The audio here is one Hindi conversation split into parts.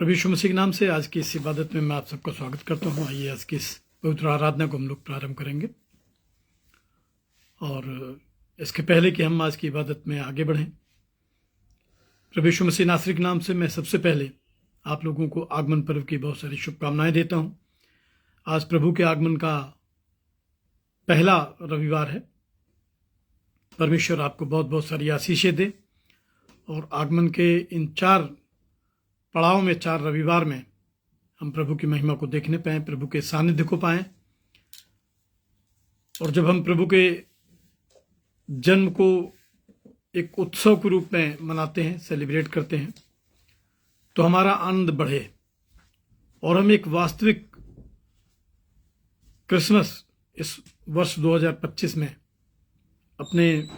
प्रभु यीशु मसीह के नाम से आज की इस इबादत में मैं आप सबका स्वागत करता हूँ। आइए आज की इस पवित्र आराधना को हम लोग प्रारंभ करेंगे। और इसके पहले कि हम आज की इबादत में आगे बढ़ें, प्रभु यीशु मसीह नासरी के नाम से मैं सबसे पहले आप लोगों को आगमन पर्व की बहुत सारी शुभकामनाएं देता हूँ। आज प्रभु के आगमन का पहला रविवार है। परमेश्वर आपको बहुत बहुत सारी आशीषें दे और आगमन के इन 4 पड़ाव में, 4 रविवार में हम प्रभु की महिमा को देखने पाएं, प्रभु के सानिध्य को पाएं। और जब हम प्रभु के जन्म को एक उत्सव के रूप में मनाते हैं, सेलिब्रेट करते हैं, तो हमारा आनंद बढ़े और हम एक वास्तविक क्रिसमस इस वर्ष 2025 में अपने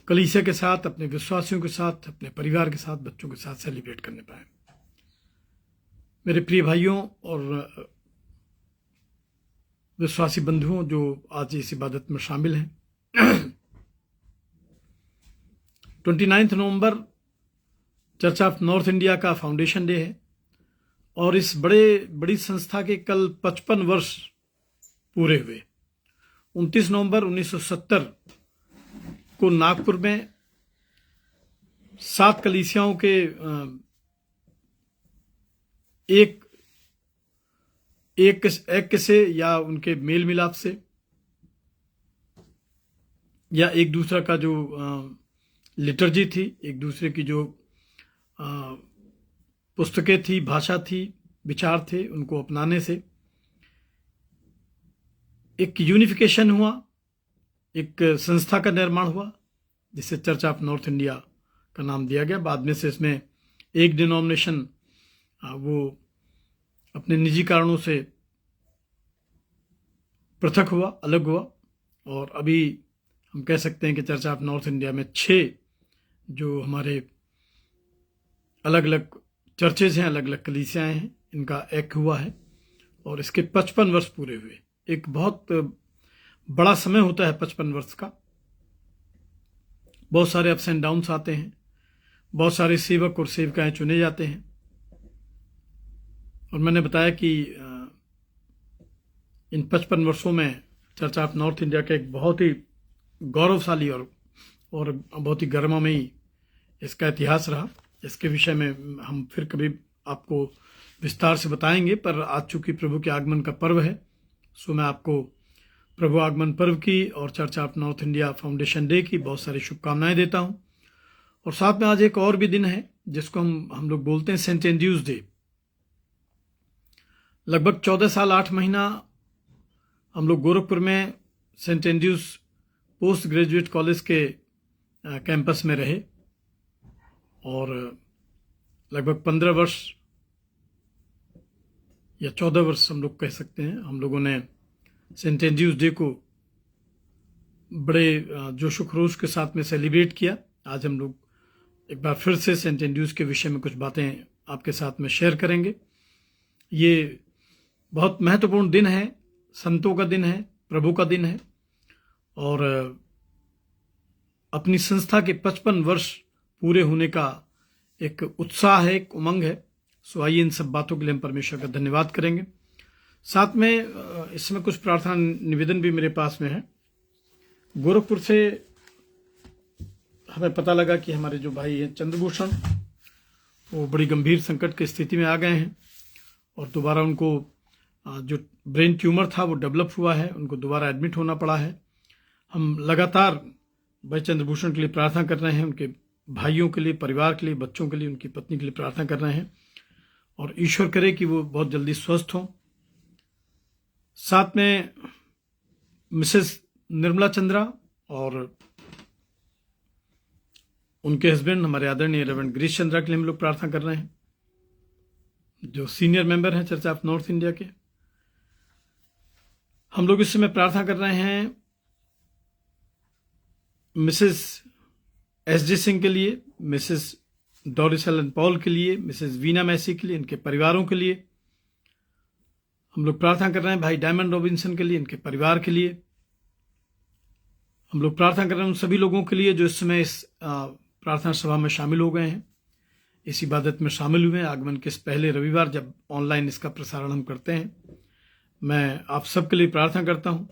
कलीसिया के साथ, अपने विश्वासियों के साथ, अपने परिवार के साथ, बच्चों के साथ सेलिब्रेट करने पाए। मेरे प्रिय भाइयों और विश्वासी बंधुओं जो आज इस इबादत में शामिल हैं, 29 नवंबर चर्च ऑफ नॉर्थ इंडिया का फाउंडेशन डे है और इस बड़ी संस्था के कल 55 वर्ष पूरे हुए। 29 नवंबर 1970 को नागपुर में 7 कलीसियाओं के एक से या उनके मेल मिलाप से या एक दूसरा का जो लिटर्जी थी, एक दूसरे की जो पुस्तकें थी, भाषा थी, विचार थे, उनको अपनाने से एक यूनिफिकेशन हुआ, एक संस्था का निर्माण हुआ जिसे चर्च ऑफ नॉर्थ इंडिया का नाम दिया गया। बाद में से इसमें एक डिनोमिनेशन वो अपने निजी कारणों से पृथक हुआ, अलग हुआ और अभी हम कह सकते हैं कि चर्च ऑफ नॉर्थ इंडिया में 6 जो हमारे अलग अलग चर्चेज हैं, अलग अलग कलीसियाएं हैं, इनका एक हुआ है और इसके 55 वर्ष पूरे हुए। एक बहुत बड़ा समय होता है 55 वर्ष का। बहुत सारे अप्स एंड डाउन्स आते हैं, बहुत सारे सेवक और सेविकाएं चुने जाते हैं और मैंने बताया कि इन 55 वर्षों में चर्च ऑफ नॉर्थ इंडिया का एक बहुत ही गौरवशाली और बहुत ही गरिमामयी इसका इतिहास रहा। इसके विषय में हम फिर कभी आपको विस्तार से बताएंगे, पर आज चूंकि प्रभु के आगमन का पर्व है, सो मैं आपको प्रभु आगमन पर्व की और church of north India foundation day की बहुत सारी शुभकामनाएं देता हूं। और साथ में आज एक और भी दिन है जिसको हम लोग बोलते हैं सेंट एंड्रूज डे। लगभग 14 साल 8 महीना हम लोग गोरखपुर में Saint Andrews post graduate college के कैंपस में रहे और लगभग 15 वर्ष या 14 वर्ष हम लोग कह सकते हैं, हम लोगों ने सेंट एंड्रूज डे को बड़े जोशो खरोश के साथ में सेलिब्रेट किया। आज हम लोग एक बार फिर से सेंट एंड्रूज के विषय में कुछ बातें आपके साथ में शेयर करेंगे। ये बहुत महत्वपूर्ण दिन है, संतों का दिन है, प्रभु का दिन है और अपनी संस्था के 55 वर्ष पूरे होने का एक उत्साह है, एक उमंग है। सो आइए इन सब बातों के लिए हम परमेश्वर का धन्यवाद करेंगे। साथ में इसमें कुछ प्रार्थना निवेदन भी मेरे पास में है। गोरखपुर से हमें पता लगा कि हमारे जो भाई हैं चंद्रभूषण, वो बड़ी गंभीर संकट की स्थिति में आ गए हैं और दोबारा उनको जो ब्रेन ट्यूमर था वो डेवलप हुआ है, उनको दोबारा एडमिट होना पड़ा है। हम लगातार भाई चंद्रभूषण के लिए प्रार्थना कर रहे हैं, उनके भाइयों के लिए, परिवार के लिए, बच्चों के लिए, उनकी पत्नी के लिए प्रार्थना कर रहे हैं और ईश्वर करे कि वो बहुत जल्दी स्वस्थ हों। साथ में मिसेस निर्मला चंद्रा और उनके हस्बैंड हमारे आदरणीय रेवरेंड गिरीश चंद्रा के लिए हम लोग प्रार्थना कर रहे हैं, जो सीनियर मेंबर हैं चर्च ऑफ नॉर्थ इंडिया के। हम लोग इस समय प्रार्थना कर रहे हैं मिसेस एस.जे. सिंह के लिए, मिसेस डोरिस एलन पॉल के लिए, मिसेस वीना मैसी के लिए, इनके परिवारों के लिए। हम लोग प्रार्थना कर रहे हैं भाई डायमंड रॉबिन्सन के लिए, इनके परिवार के लिए। हम लोग प्रार्थना कर रहे हैं उन सभी लोगों के लिए जो इस समय इस प्रार्थना सभा में शामिल हो गए हैं। इस इबादत में शामिल हुए हैं। आगमन के इस पहले रविवार जब ऑनलाइन इसका प्रसारण हम करते हैं, मैं आप सबके लिए प्रार्थना करता हूं।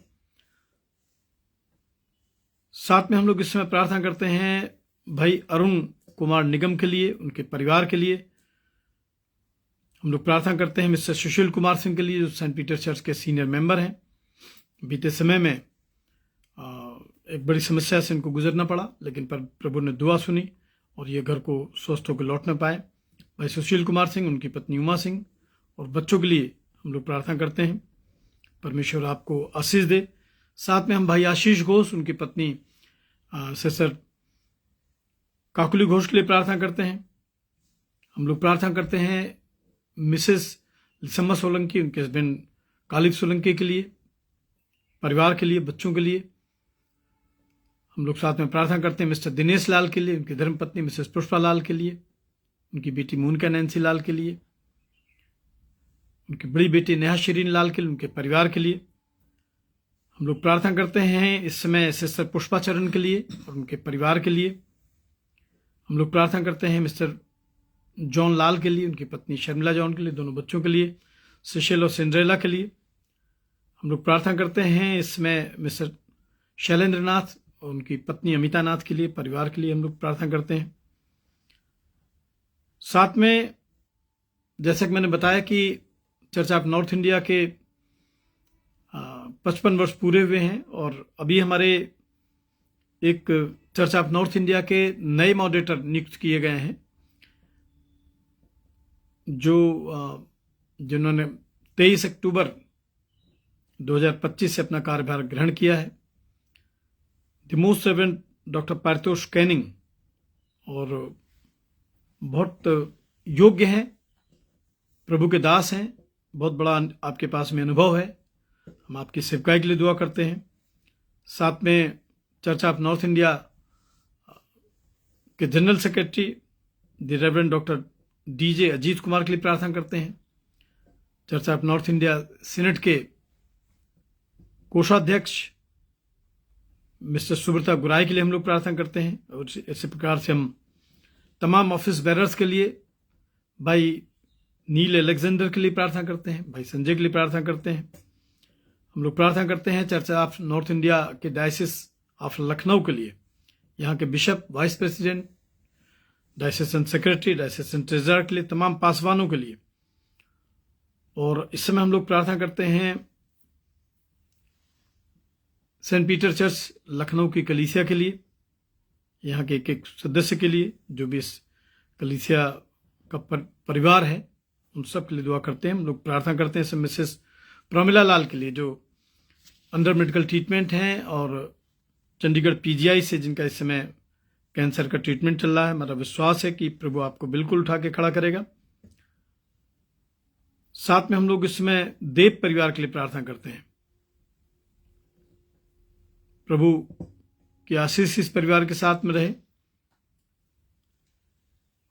साथ में हम लोग इस समय प्रार्थना करते हैं भाई अरुण कुमार निगम के लिए, उनके परिवार के लिए। हम लोग प्रार्थना करते हैं मिस्टर सुशील कुमार सिंह के लिए, जो सेंट पीटर चर्च के सीनियर मेंबर हैं। बीते समय में एक बड़ी समस्या से इनको गुजरना पड़ा, लेकिन पर प्रभु ने दुआ सुनी और ये घर को स्वस्थ होकर लौट न पाए। भाई सुशील कुमार सिंह, उनकी पत्नी उमा सिंह और बच्चों के लिए हम लोग प्रार्थना करते हैं, परमेश्वर आपको आशीष दे। साथ में हम भाई आशीष घोष, उनकी पत्नी सिस्टर काकुली घोष के लिए प्रार्थना करते हैं। हम लोग प्रार्थना करते हैं मिसेस लिसम्मा सोलंकी, उनके हस्बैंड कालिब सोलंकी के लिए, परिवार के लिए, बच्चों के लिए। हम लोग साथ में प्रार्थना करते हैं मिस्टर दिनेश लाल के लिए, उनकी धर्मपत्नी मिसेस पुष्पा लाल के लिए, उनकी बेटी मूनका नैन्सी लाल के लिए, उनकी बड़ी बेटी नेहा शरीन लाल के लिए, उनके परिवार के लिए। हम लोग प्रार्थना करते हैं इस समय सिस्टर पुष्पा चरण के लिए और उनके परिवार के लिए। हम लोग प्रार्थना करते हैं मिस्टर जॉन लाल के लिए, उनकी पत्नी शर्मिला जॉन के लिए, दोनों बच्चों के लिए, सिशेल और सिंड्रेला के लिए। हम लोग प्रार्थना करते हैं इसमें मिस्टर शैलेंद्र नाथ और उनकी पत्नी अमिता नाथ के लिए, परिवार के लिए हम लोग प्रार्थना करते हैं। साथ में जैसा कि मैंने बताया कि चर्च ऑफ नॉर्थ इंडिया के 55 वर्ष पूरे हुए हैं और अभी हमारे एक चर्च ऑफ नॉर्थ इंडिया के नए मॉडरेटर नियुक्त किए गए हैं, जिन्होंने 23 अक्टूबर 2025 से अपना कार्यभार ग्रहण किया है। The most reverend doctor Paritosh Canning, और बहुत योग्य हैं, प्रभु के दास हैं, बहुत बड़ा आपके पास में अनुभव है। हम आपकी सेवकाई के लिए दुआ करते हैं। साथ में चर्च ऑफ नॉर्थ इंडिया के general secretary the reverend doctor DJ Ajit Kumar के लिए प्रार्थना करते हैं। Church of north India senate के कोषाध्यक्ष मिस्टर सुब्रता गुराई के लिए हम लोग प्रार्थना करते हैं। और इसी प्रकार से हम तमाम ऑफिस बेरर्स के लिए भाई नील अलेक्जेंडर के लिए प्रार्थना करते हैं, भाई संजय के लिए प्रार्थना करते हैं। हम लोग प्रार्थना करते हैं चर्च ऑफ नॉर्थ इंडिया के डायसिस ऑफ लखनऊ के लिए, यहाँ के bishop, vice president, diocesan secretary, diocesan treasurer के लिए, तमाम पासवानों के लिए। और इस समय हम लोग प्रार्थना करते हैं सेंट पीटर चर्च लखनऊ की कलीसिया के लिए, यहाँ के एक एक सदस्य के लिए, जो भी इस कलीसिया का परिवार है, उन सब के लिए दुआ करते हैं। हम लोग प्रार्थना करते हैं मिसेस प्रमिला लाल के लिए, जो अंडर मेडिकल ट्रीटमेंट हैं और चंडीगढ़ पीजीआई से जिनका इस समय कैंसर का ट्रीटमेंट चल रहा है। हमारा विश्वास है कि प्रभु आपको बिल्कुल उठा के खड़ा करेगा। साथ में हम लोग इस समय देव परिवार के लिए प्रार्थना करते हैं। प्रभु की आशीष इस परिवार के साथ में रहे।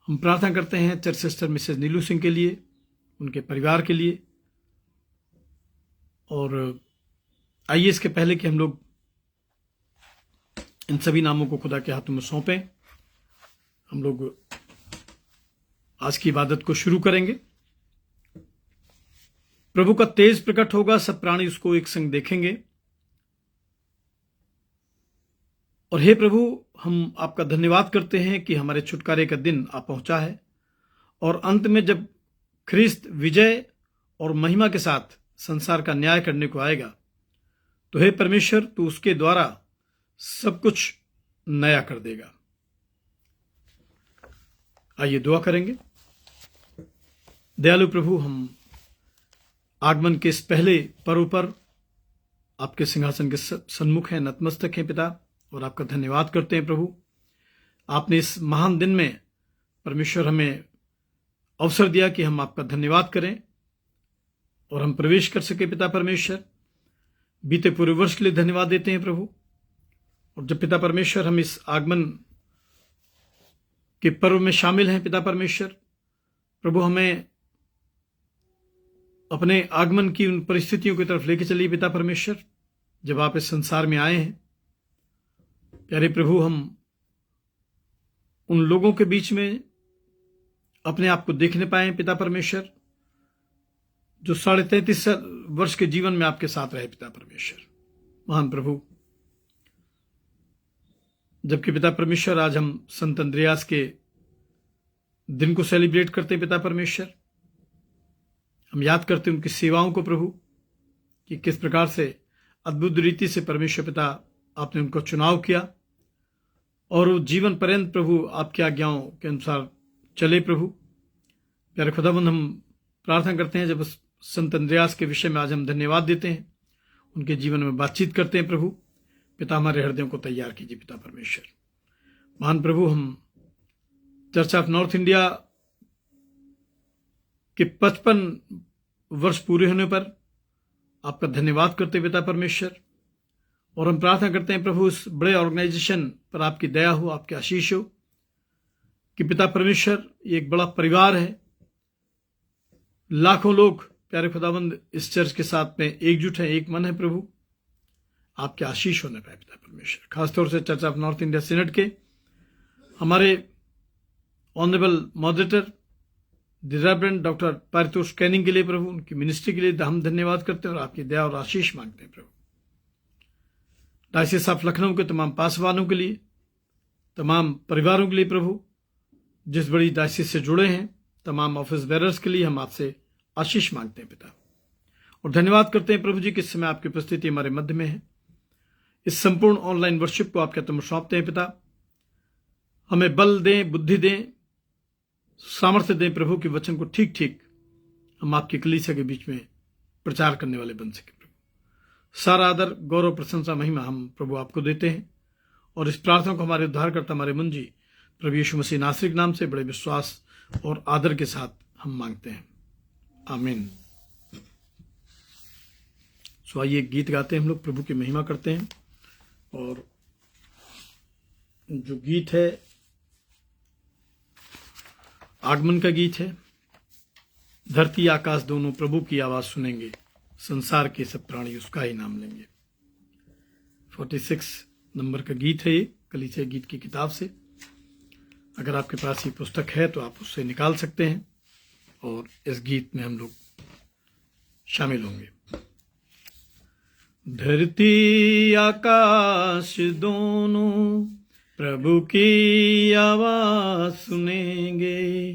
हम प्रार्थना करते हैं चर्च सिस्टर मिसेस नीलू सिंह के लिए, उनके परिवार के लिए। और आइए इसके पहले कि हम लोग इन सभी नामों को खुदा के हाथों में सौंपें, हम लोग आज की इबादत को शुरू करेंगे। प्रभु का तेज प्रकट होगा, सब प्राणी उसको एक संग देखेंगे। और हे प्रभु, हम आपका धन्यवाद करते हैं कि हमारे छुटकारे का दिन आ पहुंचा है, और अंत में जब ख्रिस्त विजय और महिमा के साथ संसार का न्याय करने को आएगा, तो हे परमेश्वर, तू उसके द्वारा सब कुछ नया कर देगा। आइए दुआ करेंगे। दयालु प्रभु, हम आगमन के इस पहले पर्व पर आपके सिंहासन के सन्मुख हैं, नतमस्तक हैं पिता, और आपका धन्यवाद करते हैं प्रभु। आपने इस महान दिन में परमेश्वर हमें अवसर दिया कि हम आपका धन्यवाद करें और हम प्रवेश कर सके पिता परमेश्वर। बीते पूरे वर्ष के लिए धन्यवाद देते हैं प्रभु। और जब पिता परमेश्वर हम इस आगमन के पर्व में शामिल हैं पिता परमेश्वर, प्रभु हमें अपने आगमन की उन परिस्थितियों की तरफ लेके चलिए पिता परमेश्वर, जब आप इस संसार में आए हैं। प्यारे प्रभु, हम उन लोगों के बीच में अपने आप को देखने पाए पिता परमेश्वर, जो 33.5 वर्ष के जीवन में आपके साथ रहे पिता परमेश्वर। महान प्रभु, जबकि पिता परमेश्वर आज हम संत अंद्रयास के दिन को सेलिब्रेट करते हैं पिता परमेश्वर, हम याद करते हैं उनकी सेवाओं को प्रभु, कि किस प्रकार से अद्भुत रीति से परमेश्वर पिता आपने उनको चुनाव किया और वो जीवन पर्यंत प्रभु आपकी आज्ञाओं के अनुसार चले प्रभु। प्यारे खुदाबंद, हम प्रार्थना करते हैं जब संत अंद्रयास के विषय में आज हम धन्यवाद देते हैं, उनके जीवन में बातचीत करते हैं प्रभु। पिता, हमारे हृदयों को तैयार कीजिए पिता परमेश्वर। महान प्रभु, हम चर्च ऑफ नॉर्थ इंडिया के 55 वर्ष पूरे होने पर आपका धन्यवाद करते हैं पिता परमेश्वर, और हम प्रार्थना करते हैं प्रभु इस बड़े ऑर्गेनाइजेशन पर आपकी दया हो, आपकी आशीष हो, कि पिता परमेश्वर ये एक बड़ा परिवार है, लाखों लोग प्यारे खुदाबंद इस चर्च के साथ में एकजुट है, एक मन है प्रभु। आपकी आशीष होने पाए पिता परमेश्वर। खासतौर से church of north India Senate के हमारे honourable moderator the reverend doctor Paritosh Canning के लिए प्रभु, उनकी मिनिस्ट्री के लिए हम धन्यवाद करते हैं और आपकी दया और आशीष मांगते हैं प्रभु। डायसिस ऑफ लखनऊ के तमाम पासवानों के लिए, तमाम परिवारों के लिए प्रभु, जिस बड़ी डायसिस से जुड़े हैं, तमाम ऑफिस बेरर्स के लिए हम आपसे आशीष मांगते हैं पिता, और धन्यवाद करते हैं प्रभु जी कि इस समय आपकी उपस्थिति हमारे मध्य में है। इस संपूर्ण ऑनलाइन वर्शिप को आपके हाथों में सौंपते हैं पिता। हमें बल दें, बुद्धि दें, सामर्थ्य दें प्रभु कि वचन को ठीक ठीक हम आपकी कलीसिया के बीच में प्रचार करने वाले बन सके प्रभु। सारा आदर, गौरव, प्रशंसा, महिमा हम प्रभु आपको देते हैं, और इस प्रार्थना को हमारे उद्धारकर्ता हमारे मुंजी प्रभु यीशु मसीह नासरी के नाम से बड़े विश्वास और आदर के साथ हम मांगते हैं, आमीन। सो आइए गीत गाते हैं, हम लोग प्रभु की महिमा करते हैं। और जो गीत है आगमन का गीत है। धरती आकाश दोनों प्रभु की आवाज सुनेंगे, संसार के सब प्राणी उसका ही नाम लेंगे। 46 नंबर का गीत है ये, कलीसिया गीत की किताब से। अगर आपके पास ये पुस्तक है तो आप उससे निकाल सकते हैं और इस गीत में हम लोग शामिल होंगे। धरती आकाश दोनों प्रभु की आवाज सुनेंगे,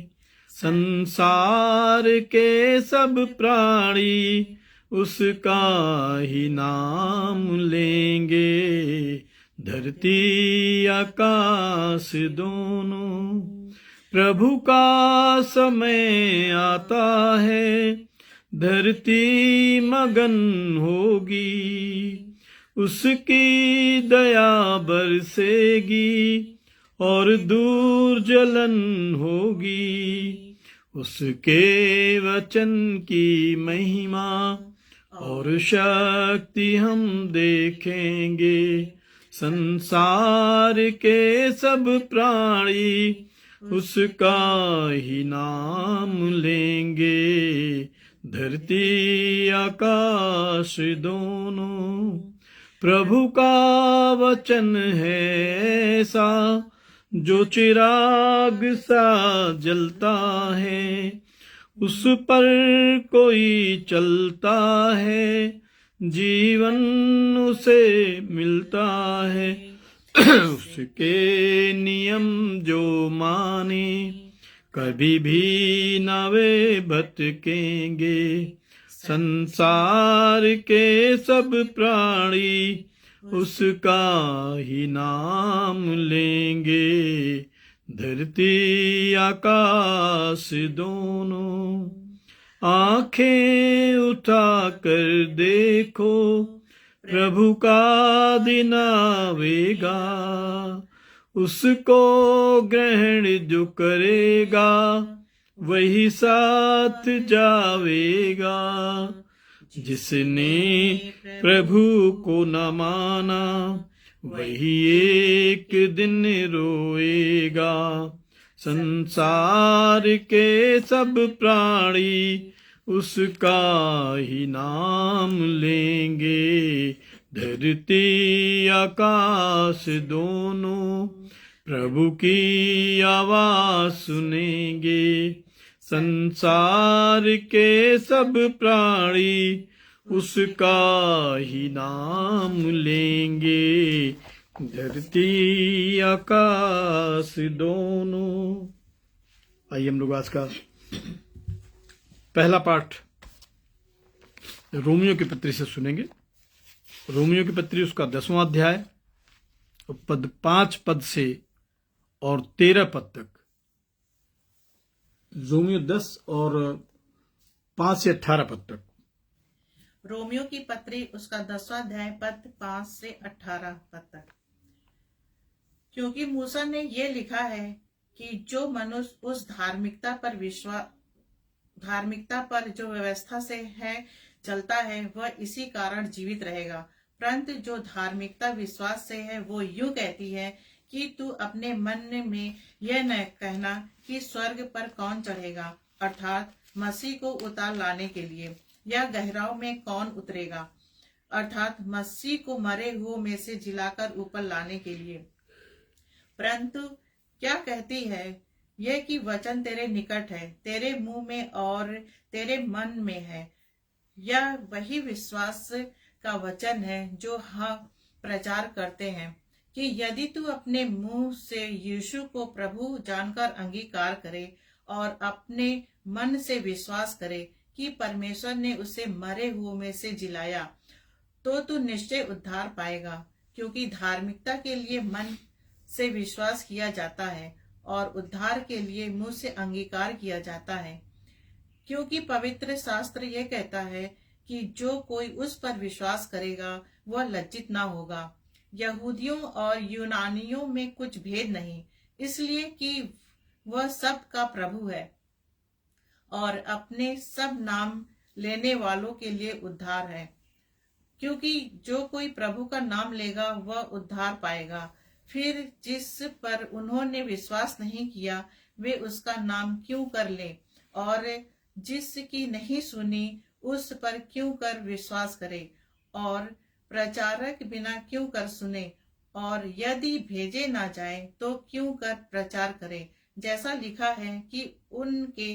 संसार के सब प्राणी उसका ही नाम लेंगे। धरती आकाश दोनों प्रभु का समय आता है, धरती मगन होगी, उसकी दया बरसेगी और दूर जलन होगी। उसके वचन की महिमा और शक्ति हम देखेंगे। संसार के सब प्राणी उसका ही नाम लेंगे। धरती आकाश दोनों प्रभु का वचन है ऐसा, जो चिराग सा जलता है, उस पर कोई चलता है, जीवन उसे मिलता है। उसके नियम जो माने, कभी भी न वे भटकेंगे। संसार के सब प्राणी उसका ही नाम लेंगे। धरती आकाश दोनों आंखें उठा कर देखो, प्रभु का दिन आवेगा। उसको ग्रहण जो करेगा, वही साथ जावेगा। जिसने प्रभु को न माना, वही एक दिन रोएगा। संसार के सब प्राणी उसका ही नाम लेंगे। धरती आकाश दोनों प्रभु की आवाज सुनेंगे, संसार के सब प्राणी उसका ही नाम लेंगे, धरती आकाश दोनों। आइए हम लोग आज का पहला पाठ रोमियो की पत्री से सुनेंगे। रोमियो की पत्री उसका 10वां अध्याय, पद 5 पद से और 13 पद तक। रोमियो 10 और 5 से 18 पद तक। रोमियो की पत्री उसका 10वां अध्याय पद 5 से 18 पद तक। क्योंकि मूसा ने ये लिखा है कि जो मनुष्य उस धार्मिकता पर जो व्यवस्था से है चलता है, वह इसी कारण जीवित रहेगा। परंतु जो धार्मिकता विश्वास से है, वो यूं कहती है कि तू अपने मन में यह न कहना कि स्वर्ग पर कौन चढ़ेगा, अर्थात मसीह को उतार लाने के लिए, या गहराव में कौन उतरेगा, अर्थात मसीह को मरे हुओं में से जिलाकर ऊपर लाने के लिए। परंतु क्या कहती है यह कि वचन तेरे निकट है, तेरे मुंह में और तेरे मन में है। यह वही विश्वास का वचन है जो हम प्रचार करते हैं कि यदि तू अपने मुंह से यीशु को प्रभु जानकर अंगीकार करे और अपने मन से विश्वास करे कि परमेश्वर ने उसे मरे हुओं में से जिलाया, तो तू निश्चय उद्धार पाएगा। क्योंकि धार्मिकता के लिए मन से विश्वास किया जाता है और उद्धार के लिए मुंह से अंगीकार किया जाता है। क्योंकि पवित्र शास्त्र यह कहता है कि जो कोई उस पर विश्वास करेगा वह लज्जित ना होगा। यहूदियों और यूनानियों में कुछ भेद नहीं, इसलिए कि वह सब का प्रभु है और अपने सब नाम लेने वालों के लिए उद्धार है। क्योंकि जो कोई प्रभु का नाम लेगा वह उद्धार पाएगा। फिर जिस पर उन्होंने विश्वास नहीं किया वे उसका नाम क्यों कर ले, और जिसकी नहीं सुनी उस पर क्यों कर विश्वास करे, और प्रचारक बिना क्यों कर सुने, और यदि भेजे ना जाए तो क्यों कर प्रचार करे। जैसा लिखा है कि उनके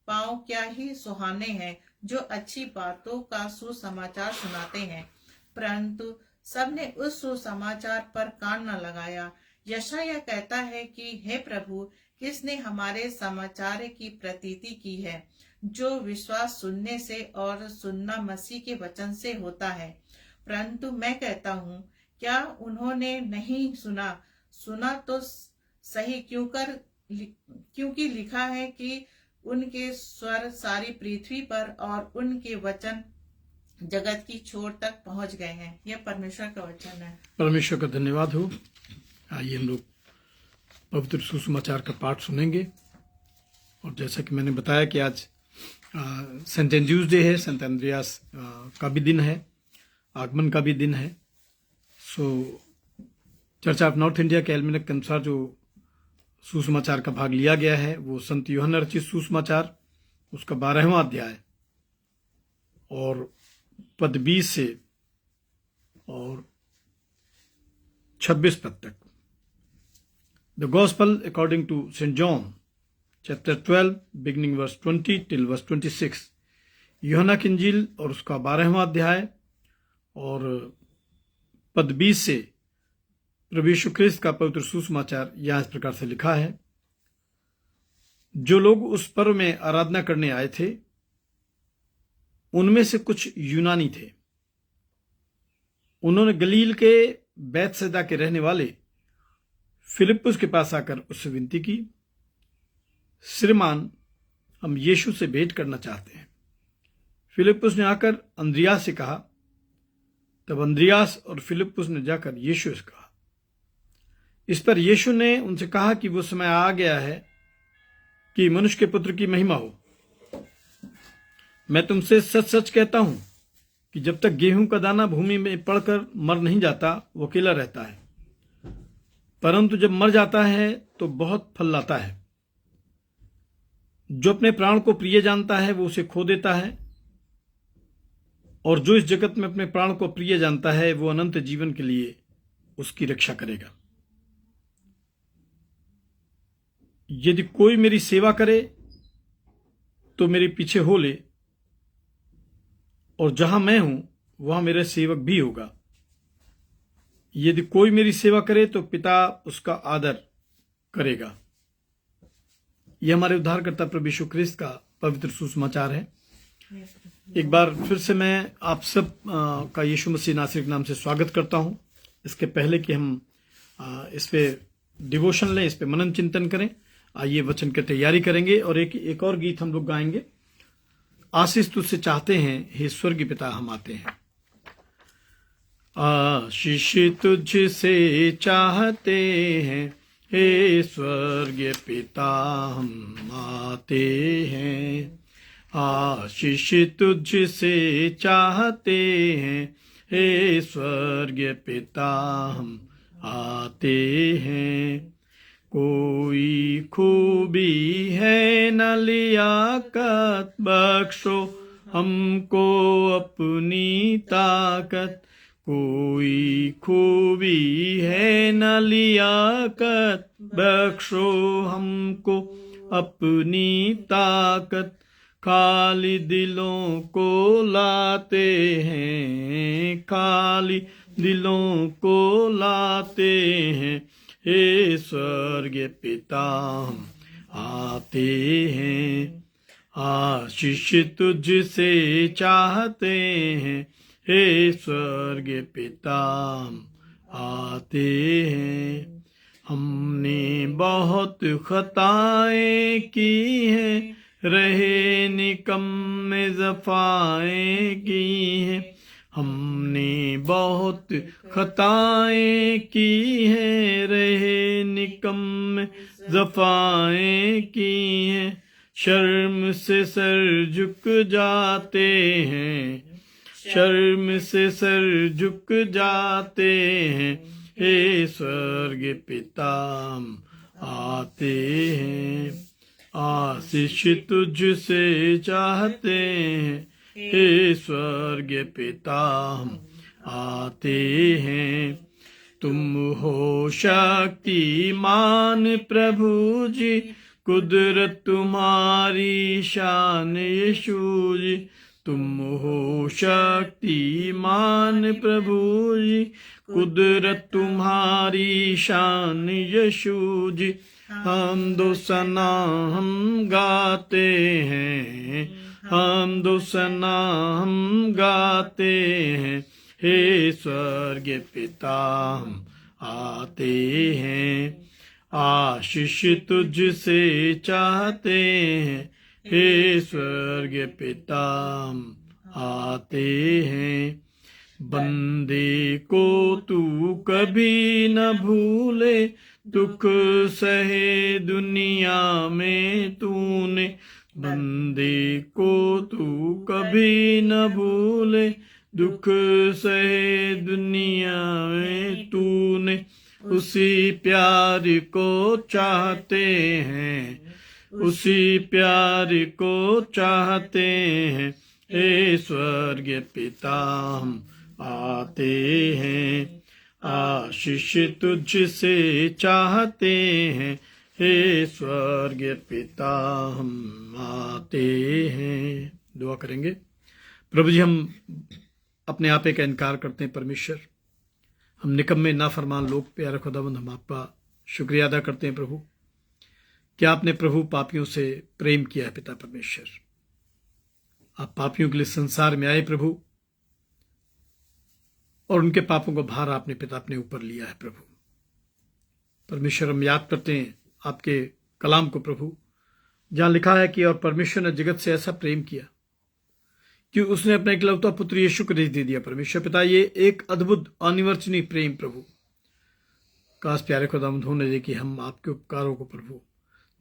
पांव क्या ही सुहाने हैं जो अच्छी बातों का सुसमाचार सुनाते हैं, परंतु सबने उस सुसमाचार पर कान न लगाया। यशायाह कहता है कि हे प्रभु, किसने हमारे समाचार की प्रतीति की है, जो विश्वास सुनने से और सुनना मसीह के वचन से होता है। परंतु मैं कहता हूँ, क्या उन्होंने नहीं सुना तो सही, क्योंकि लिखा है कि उनके स्वर सारी पृथ्वी पर और उनके वचन जगत की छोर तक पहुंच गए हैं। यह परमेश्वर का वचन है। परमेश्वर का धन्यवाद हो। आइए हम लोग पवित्र सुसमाचार का पाठ सुनेंगे। और जैसा कि मैंने बताया कि आज सेंट एंड्रयूज डे है, सेंट एंड्रियास का भी दिन है, आगमन का भी दिन है। सो चर्च ऑफ नॉर्थ इंडिया के एल्मेनक के अनुसार जो सुसमाचार का भाग लिया गया है वो संत यूहन्ना रचित सुसमाचार उसका 12वां अध्याय और पद 20 से और 26 पद तक। The gospel according to Saint John chapter 12 beginning verse 20 till verse 26। यूहन्ना की इंजील और उसका 12वां अध्याय और पद 20 से प्रभु यीशु ख्रिस्त का पवित्र सुसमाचार यहां इस प्रकार से लिखा है। जो लोग उस पर्व में आराधना करने आए थे उनमें से कुछ यूनानी थे। उन्होंने गलील के बैतसैदा के रहने वाले फिलिप्पुस के पास आकर उससे विनती की, श्रीमान, हम यीशु से भेंट करना चाहते हैं। फिलिप्पुस ने आकर अंद्रियास से कहा। तब अंद्रियास और फिलिप्पुस ने जाकर यीशु से कहा। इस पर यीशु ने उनसे कहा कि वो समय आ गया है कि मनुष्य के पुत्र की महिमा हो। मैं तुमसे सच सच कहता हूं कि जब तक गेहूं का दाना भूमि में पड़कर मर नहीं जाता वो अकेला रहता है, परंतु जब मर जाता है तो बहुत फल लाता है। जो अपने प्राण को प्रिय जानता है वो उसे खो देता है, और जो इस जगत में अपने प्राण को प्रिय जानता है वो अनंत जीवन के लिए उसकी रक्षा करेगा। यदि कोई मेरी सेवा करे तो मेरे पीछे हो ले, और जहां मैं हूं वहां मेरा सेवक भी होगा। यदि कोई मेरी सेवा करे तो पिता उसका आदर करेगा। यह हमारे उद्धारकर्ता प्रभु यीशु ख्रिस्त का पवित्र सुसमाचार है। एक बार फिर से मैं आप सब का यीशु मसीह नासरी के नाम से स्वागत करता हूं। इसके पहले कि हम इस पे डिवोशन लें, इस पे मनन चिंतन करें, आइए वचन की तैयारी करेंगे और एक और गीत हम लोग गाएंगे। आशीष तुझसे चाहते हैं हे स्वर्गीय पिता हम आते हैं। आशीष तुझसे चाहते हैं हे स्वर्गीय पिता हम आते हैं। आशीष तुझसे चाहते हैं हे स्वर्गीय पिता हम आते हैं। कोई खूबी है न लियाकत, बख्शो हमको अपनी ताकत। कोई खूबी है न लियाकत, बख्शो हमको अपनी ताकत। खाली दिलों को लाते हैं, खाली दिलों को लाते हैं हे स्वर्गीय पिता हम आते हैं। आशीष तुझसे चाहते हैं हे स्वर्गीय पिता हम आते हैं। हमने बहुत खताएं की हैं, रहे निकम्मे ज़फ़ाएं की हैं। हमने बहुत खताएं की हैं, रहे निकम्मे ज़फ़ाएं की हैं। शर्म से सर झुक जाते हैं, शर्म से सर झुक जाते हैं हे स्वर्गीय पिता हम आते हैं। आशीष तुझसे चाहते हैं हे स्वर्गीय पिता हम आते हैं। तुम हो शक्तिमान प्रभु जी, कुदरत तुम्हारी शान यीशु जी। तुम हो शक्तिमान प्रभु जी, कुदरत तुम्हारी शान यीशु जी। हम दो सना हम गाते हैं, हम दो सना हम गाते हैं हे स्वर्गीय पिता हम आते हैं। आशीष तुझसे चाहते हैं हे स्वर्गीय पिता हम आते हैं। बंदे को तू कभी न भूले, दुख सहे दुनिया में तूने। बंदे को तू कभी न भूले, दुख सहे दुनिया में तूने। उसी प्यार को चाहते हैं, उसी प्यार को चाहते हैं हे स्वर्गीय पिता हम आते हैं। आशीष तुझसे चाहते हैं हे स्वर्गीय पिता हम आते हैं। दुआ करेंगे। प्रभु जी, हम अपने आपे का इनकार करते हैं परमेश्वर। हम निकम्मे नाफरमान लोग, प्यारे खुदावंद, हम आपका शुक्रिया अदा करते हैं प्रभु, क्या आपने प्रभु पापियों से प्रेम किया है। पिता परमेश्वर, आप पापियों के लिए संसार में आए प्रभु, और उनके पापों को भार आपने पिता अपने ऊपर लिया है प्रभु परमेश्वर। हम याद करते हैं आपके कलाम को प्रभु, जहां लिखा है कि और परमेश्वर ने जगत से ऐसा प्रेम किया कि उसने अपना इकलौता पुत्र यीशु को दे दिया। परमेश्वर पिता, ये एक अद्भुत अनिवर्चनीय प्रेम प्रभु, काश प्यारे खुदावंद होने दे कि हम आपके उपकारों को प्रभु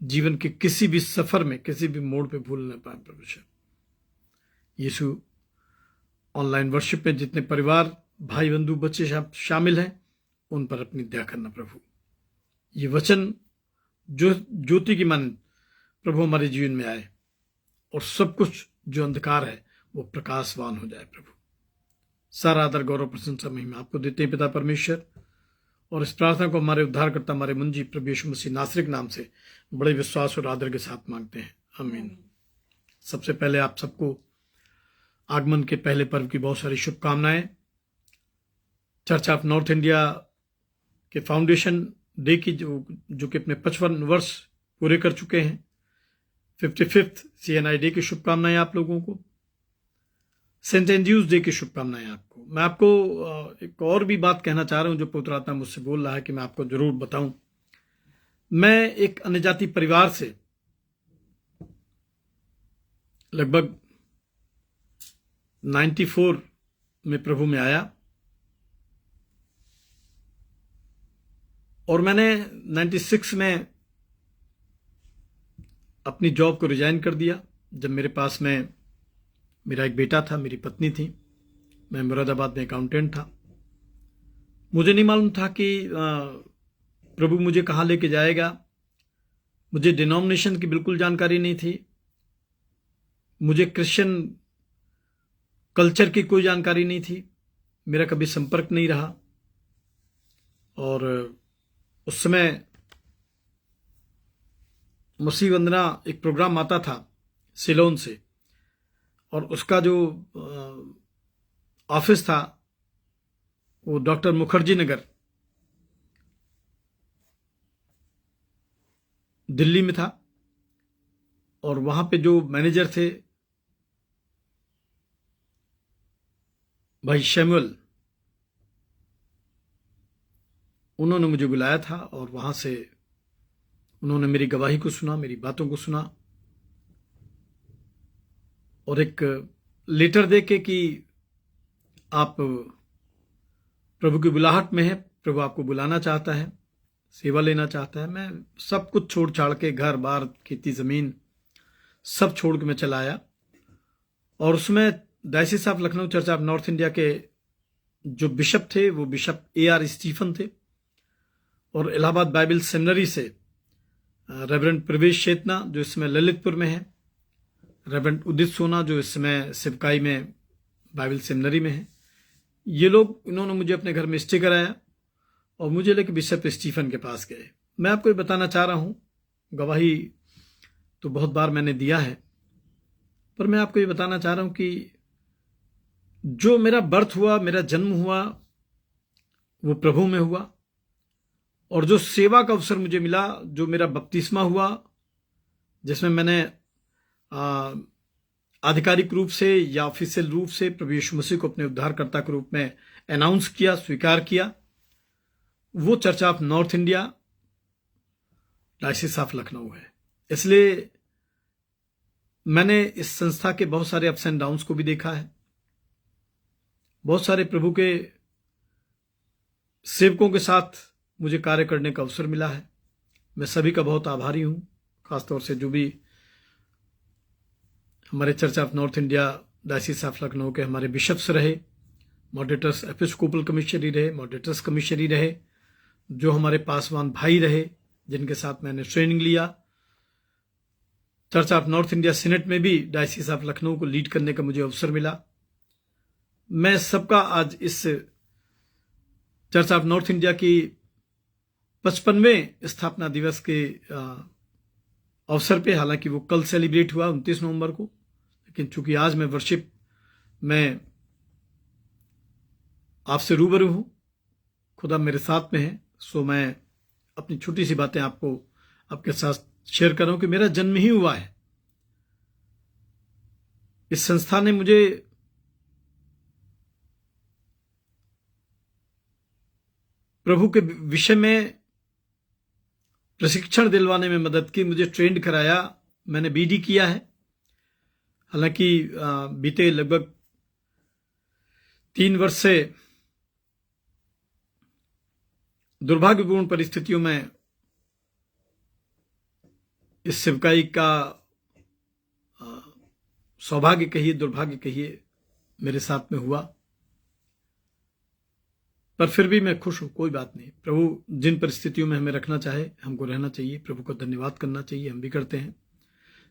जीवन के किसी भी सफर में, किसी भी मोड़ पे भूल न पाए। परमेश्वर यीशु, ऑनलाइन वर्शिप में जितने परिवार, भाई बंधु, बच्चे शामिल हैं, उन पर अपनी दया करना प्रभु। ये वचन जो ज्योति की मानंद प्रभु हमारे जीवन में आए, और सब कुछ जो अंधकार है वो प्रकाशवान हो जाए प्रभु। सारा आदर, गौरव, प्रशंसा, महिमा आपको देते हैं पिता परमेश्वर, और इस प्रार्थना को हमारे उद्धारकर्ता हमारे मुंजी प्रभु यीशु मसीह नासरी के नाम से बड़े विश्वास और आदर के साथ मांगते हैं, आमीन। सबसे पहले आप सबको आगमन के पहले पर्व की बहुत सारी शुभकामनाएं। चर्च ऑफ नॉर्थ इंडिया के फाउंडेशन डे की जो कि अपने 55 वर्ष पूरे कर चुके हैं, 55th CNI डे की शुभकामनाएं आप लोगों को। सेंट एंड्रयूज डे की शुभकामनाएं आपको। मैं आपको एक और भी बात कहना चाह रहा हूं जो पवित्र आत्मा मुझसे बोल रहा है कि मैं आपको जरूर बताऊं। मैं एक अन्य जाति परिवार से लगभग 94 में प्रभु में आया और मैंने 96 में अपनी जॉब को रिजाइन कर दिया। जब मेरे पास में मेरा एक बेटा था, मेरी पत्नी थी, मैं मुरादाबाद में अकाउंटेंट था। मुझे नहीं मालूम था कि प्रभु मुझे कहाँ लेके जाएगा। मुझे डिनोमिनेशन की बिल्कुल जानकारी नहीं थी। मुझे क्रिश्चियन कल्चर की कोई जानकारी नहीं थी। मेरा कभी संपर्क नहीं रहा। और उस समय मसीह वंदना एक प्रोग्राम आता था सिलोन से, और उसका जो ऑफिस था वो डॉक्टर मुखर्जी नगर दिल्ली में था। और वहां पे जो मैनेजर थे भाई शैमुअल, उन्होंने मुझे बुलाया था और वहां से उन्होंने मेरी गवाही को सुना, मेरी बातों को सुना और एक लेटर देके कि आप प्रभु की बुलाहट में हैं, प्रभु आपको बुलाना चाहता है, सेवा लेना चाहता है। मैं सब कुछ छोड़ छाड़ के, घर बार, खेती जमीन सब छोड़ के मैं चला आया। और उसमें diocese of Lucknow church of north India के जो बिशप थे वो बिशप AR स्टीफन थे, और इलाहाबाद बाइबल सेमिनरी से रेवरेंड प्रवेश चेतना जो इस समय ललितपुर में है, रेवरेंड उदित सोना जो इस समय सिवकाई में बाइबल सेमिनरी में है। ये लोग, इन्होंने मुझे अपने घर में स्टे कराया और मुझे लेकर बिशप स्टीफन के पास गए। मैं आपको ये बताना चाह रहा हूं, गवाही तो बहुत बार मैंने दिया है, पर मैं आपको ये बताना चाह रहा हूं कि जो मेरा बर्थ हुआ, मेरा जन्म हुआ, वो प्रभु में हुआ। और जो सेवा का अवसर मुझे मिला, जो मेरा बपतिस्मा हुआ, जिसमें मैंने आधिकारिक रूप से या ऑफिशियल रूप से प्रभु यीशु मसीह को अपने उद्धारकर्ता के रूप में अनाउंस किया, स्वीकार किया, वो church of north India diocese of Lucknow है। इसलिए मैंने इस संस्था के बहुत सारे अप्स एंड डाउन्स को भी देखा है। बहुत सारे प्रभु के सेवकों के साथ मुझे कार्य करने का अवसर मिला है। मैं सभी का बहुत आभारी हूं, खासतौर से जो भी हमारे church of north India diocese of Lucknow के हमारे बिशप्स रहे, मॉडरेटर्स एपिस्कोपल कमिश्नरी रहे, मॉडरेटर्स कमिश्नरी रहे, जो हमारे पासवान भाई रहे जिनके साथ मैंने ट्रेनिंग लिया। Church of north India senate में भी डायसिस ऑफ लखनऊ को लीड करने का मुझे अवसर मिला। मैं सबका आज इस चर्च ऑफ नॉर्थ इंडिया की 55वें स्थापना दिवस के अवसर पे, हालांकि वो कल सेलिब्रेट हुआ 29 नवंबर को, लेकिन चूंकि आज मैं वर्शिप में आपसे रूबरू हूं, खुदा मेरे साथ में है, सो मैं अपनी छोटी सी बातें आपके साथ शेयर कर रहा हूं कि मेरा जन्म ही हुआ है। इस संस्था ने मुझे प्रभु के विषय में प्रशिक्षण दिलवाने में मदद की, मुझे ट्रेंड कराया। मैंने BD किया है, हालांकि बीते लगभग 3 वर्ष से दुर्भाग्यपूर्ण परिस्थितियों में इस सेवकाई का सौभाग्य कहिए, दुर्भाग्य कहिए, मेरे साथ में हुआ, पर फिर भी मैं खुश हूं। कोई बात नहीं, प्रभु जिन परिस्थितियों में हमें रखना चाहे हमको रहना चाहिए, प्रभु को धन्यवाद करना चाहिए, हम भी करते हैं।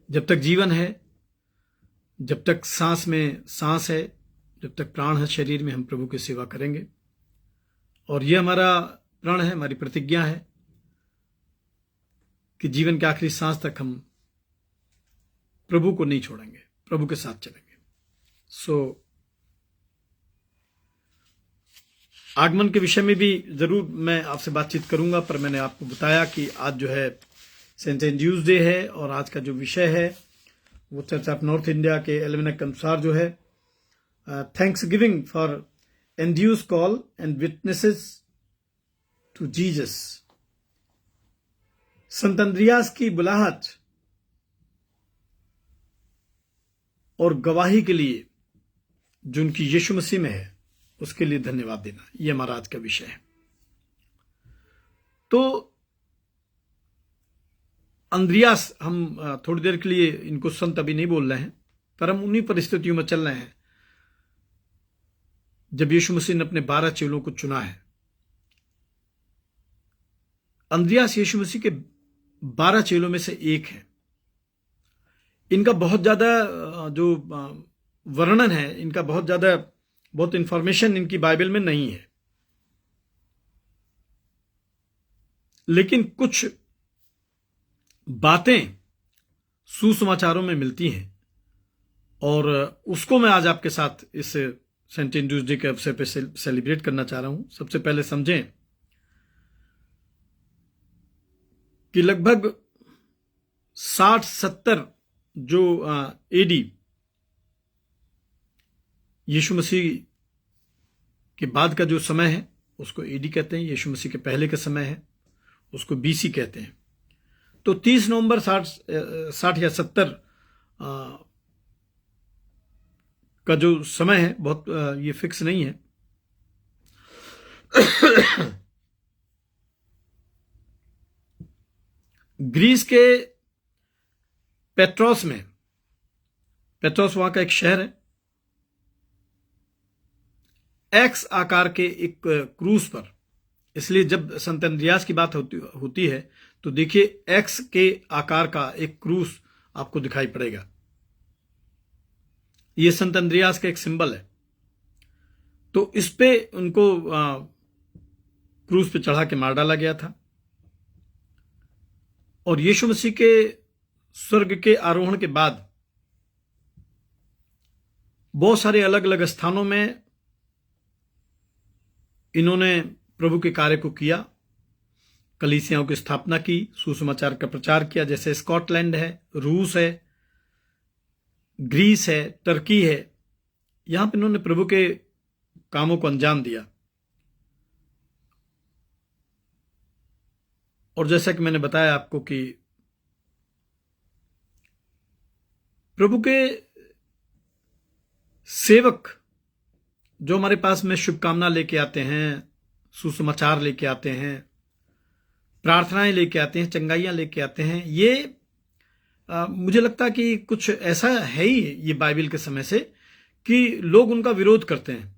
जब तक जीवन है, जब तक सांस में सांस है, जब तक प्राण है शरीर में, हम प्रभु की सेवा करेंगे। और ये हमारा प्रण है, हमारी प्रतिज्ञा है कि जीवन के आखिरी सांस तक हम प्रभु को नहीं छोड़ेंगे, प्रभु के साथ चलेंगे। आगमन के विषय में भी जरूर मैं आपसे बातचीत करूंगा, पर मैंने आपको बताया कि आज जो है सेंट एंड्रूज डे है और आज का जो विषय है वो चर्च ऑफ नॉर्थ इंडिया के एल्मेनक के अनुसार जो है thanksgiving for Andrews call and witnesses to Jesus. संत अंद्रियास की बुलाहट और गवाही के लिए जो उनकी यीशु मसीह में है उसके लिए धन्यवाद देना, यह हमारा आज का विषय है। तो अंद्रियास, हम थोड़ी देर के लिए इनको संत अभी नहीं बोल रहे हैं, पर हम उन्हीं परिस्थितियों में चल रहे हैं जब यीशु मसीह ने अपने 12 चेलों को चुना है। अंद्रियास यीशु मसीह के 12 चेलों में से एक है। इनका बहुत ज्यादा जो वर्णन है, इनका बहुत इंफॉर्मेशन इनकी बाइबल में नहीं है, लेकिन कुछ बातें सुसमाचारों में मिलती हैं और उसको मैं आज आपके साथ इस सेंट एंड्रूज डे के अवसर पर सेलिब्रेट करना चाह रहा हूं। सबसे पहले समझें कि लगभग 60-70 जो एडी यीशु मसीह के बाद का जो समय है उसको एडी कहते हैं, यीशु मसीह के पहले का समय है उसको बीसी कहते हैं। तो 30 नवंबर 60 या 70 का जो समय है बहुत ये फिक्स नहीं है। ग्रीस के पेट्रोस वहां का एक शहर है, एक्स आकार के एक क्रूज पर, इसलिए जब संत अंद्रियास की बात होती है तो देखिए एक्स के आकार का एक क्रूज आपको दिखाई पड़ेगा। यह संत अंद्रियास का एक सिंबल है। तो इस पे उनको क्रूज पे चढ़ा के मार डाला गया था और यीशु मसीह के स्वर्ग के आरोहण के बाद बहुत सारे अलग अलग स्थानों में इन्होंने प्रभु के कार्य को किया, कलीसियाओं की स्थापना की, सुसमाचार का प्रचार किया, जैसे स्कॉटलैंड है, रूस है, ग्रीस है, टर्की है। यहां पर इन्होंने प्रभु के कामों को अंजाम दिया। और जैसा कि मैंने बताया आपको कि प्रभु के सेवक जो हमारे पास में शुभकामना लेके आते हैं, सुसमाचार लेके आते हैं, प्रार्थनाएं लेके आते हैं, चंगाइयां लेके आते हैं, ये मुझे लगता है कि कुछ ऐसा है ही ये बाइबल के समय से कि लोग उनका विरोध करते हैं।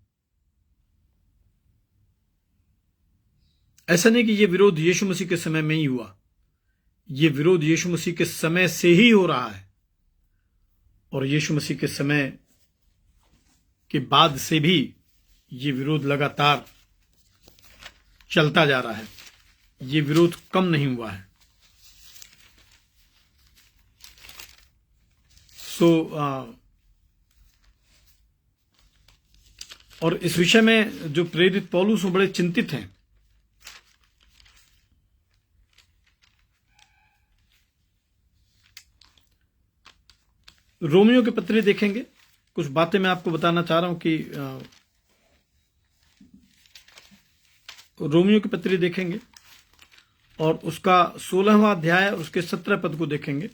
ऐसा नहीं कि ये विरोध यीशु मसीह के समय में ही हुआ, ये विरोध यीशु मसीह के समय से ही हो रहा है और यीशु मसीह के समय के बाद से भी ये विरोध लगातार चलता जा रहा है, ये विरोध कम नहीं हुआ है। और इस विषय में जो प्रेरित पौलुस बड़े चिंतित हैं। रोमियो के पत्री देखेंगे, कुछ बातें मैं आपको बताना चाह रहा हूं कि रोमियो की पत्री देखेंगे और उसका 16वां अध्याय उसके 17 पद को देखेंगे।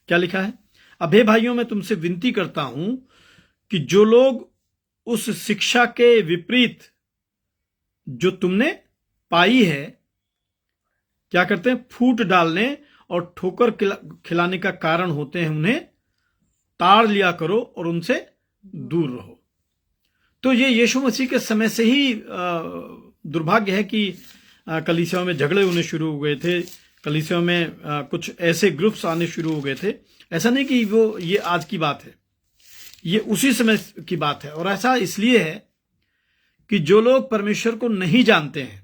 क्या लिखा है? अब हे भाइयों, मैं तुमसे विनती करता हूं कि जो लोग उस शिक्षा के विपरीत जो तुमने पाई है क्या करते हैं, फूट डालने और ठोकर खिलाने का कारण होते हैं, उन्हें ताड़ लिया करो और उनसे दूर रहो। तो ये यीशु मसीह के समय से ही दुर्भाग्य है कि कलीसियाओं में झगड़े होने शुरू हो गए थे, कलीसियाओं में कुछ ऐसे ग्रुप्स आने शुरू हो गए थे। ऐसा नहीं कि वो ये आज की बात है, ये उसी समय की बात है। और ऐसा इसलिए है कि जो लोग परमेश्वर को नहीं जानते हैं,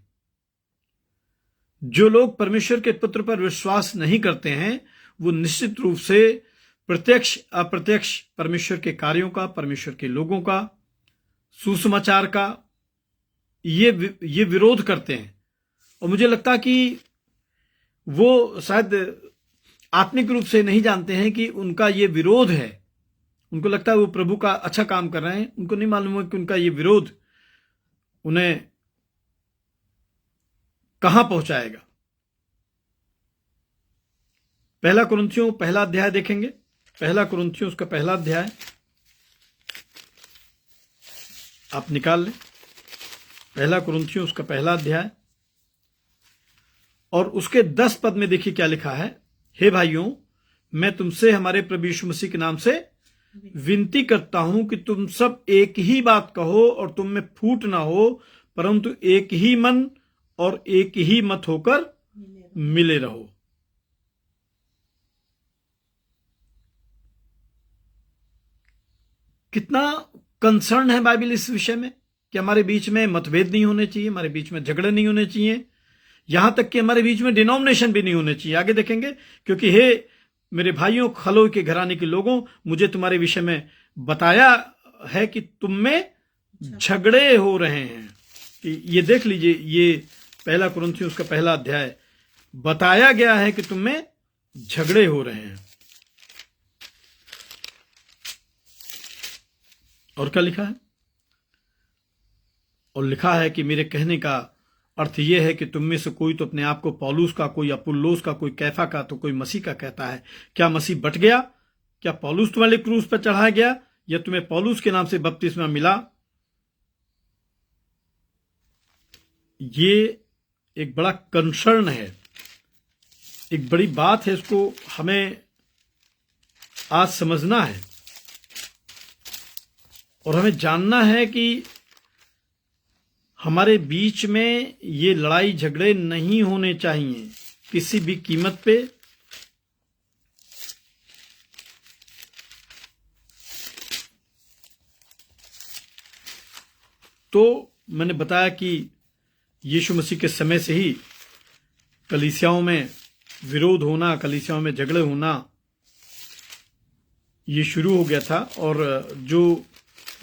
जो लोग परमेश्वर के पुत्र पर विश्वास नहीं करते हैं, वो निश्चित रूप से प्रत्यक्ष अप्रत्यक्ष परमेश्वर के कार्यों का, परमेश्वर के लोगों का, सुसमाचार का ये विरोध करते हैं। और मुझे लगता कि वो शायद आत्मिक रूप से नहीं जानते हैं कि उनका ये विरोध है। उनको लगता है वो प्रभु का अच्छा काम कर रहे हैं, उनको नहीं मालूम है कि उनका ये विरोध उन्हें कहां पहुंचाएगा। पहला कुरिन्थियों पहला अध्याय देखेंगे। पहला कुरिन्थियों उसका पहला अध्याय आप निकाल लें। पहला कुरिन्थियों उसका पहला अध्याय और उसके 10 पद में देखिए क्या लिखा है। हे भाइयों, मैं तुमसे हमारे प्रभु यीशु मसीह के नाम से विनती करता हूं कि तुम सब एक ही बात कहो और तुम में फूट ना हो, परंतु एक ही मन और एक ही मत होकर मिले रहो। कितना कंसर्न है बाइबल इस विषय में कि हमारे बीच में मतभेद नहीं होने चाहिए, हमारे बीच में झगड़े नहीं होने चाहिए, यहां तक कि हमारे बीच में डिनोमिनेशन भी नहीं होने चाहिए। आगे देखेंगे, क्योंकि हे मेरे भाइयों, खलो के घराने के लोगों, मुझे तुम्हारे विषय में बताया है कि तुम में झगड़े हो रहे हैं। कि ये देख लीजिए, ये पहला कुरिन्थियों उसका पहला अध्याय, बताया गया है कि तुम में झगड़े हो रहे हैं। और क्या लिखा है? और लिखा है कि मेरे कहने का अर्थ यह है कि तुम में से कोई तो अपने आप को पौलुस का, कोई अपुल्लोस का, कोई कैफा का, तो कोई मसीह का कहता है। क्या मसीह बट गया? क्या पौलुस तुम्हारे क्रूस पर चढ़ाया गया, या तुम्हें पौलुस के नाम से बपतिस्मा मिला? ये एक बड़ा कंसर्न है, एक बड़ी बात है। इसको हमें आज समझना है और हमें जानना है कि हमारे बीच में ये लड़ाई झगड़े नहीं होने चाहिए किसी भी कीमत पे। तो मैंने बताया कि यीशु मसीह के समय से ही कलीसियाओं में विरोध होना, कलीसियाओं में झगड़े होना ये शुरू हो गया था, और जो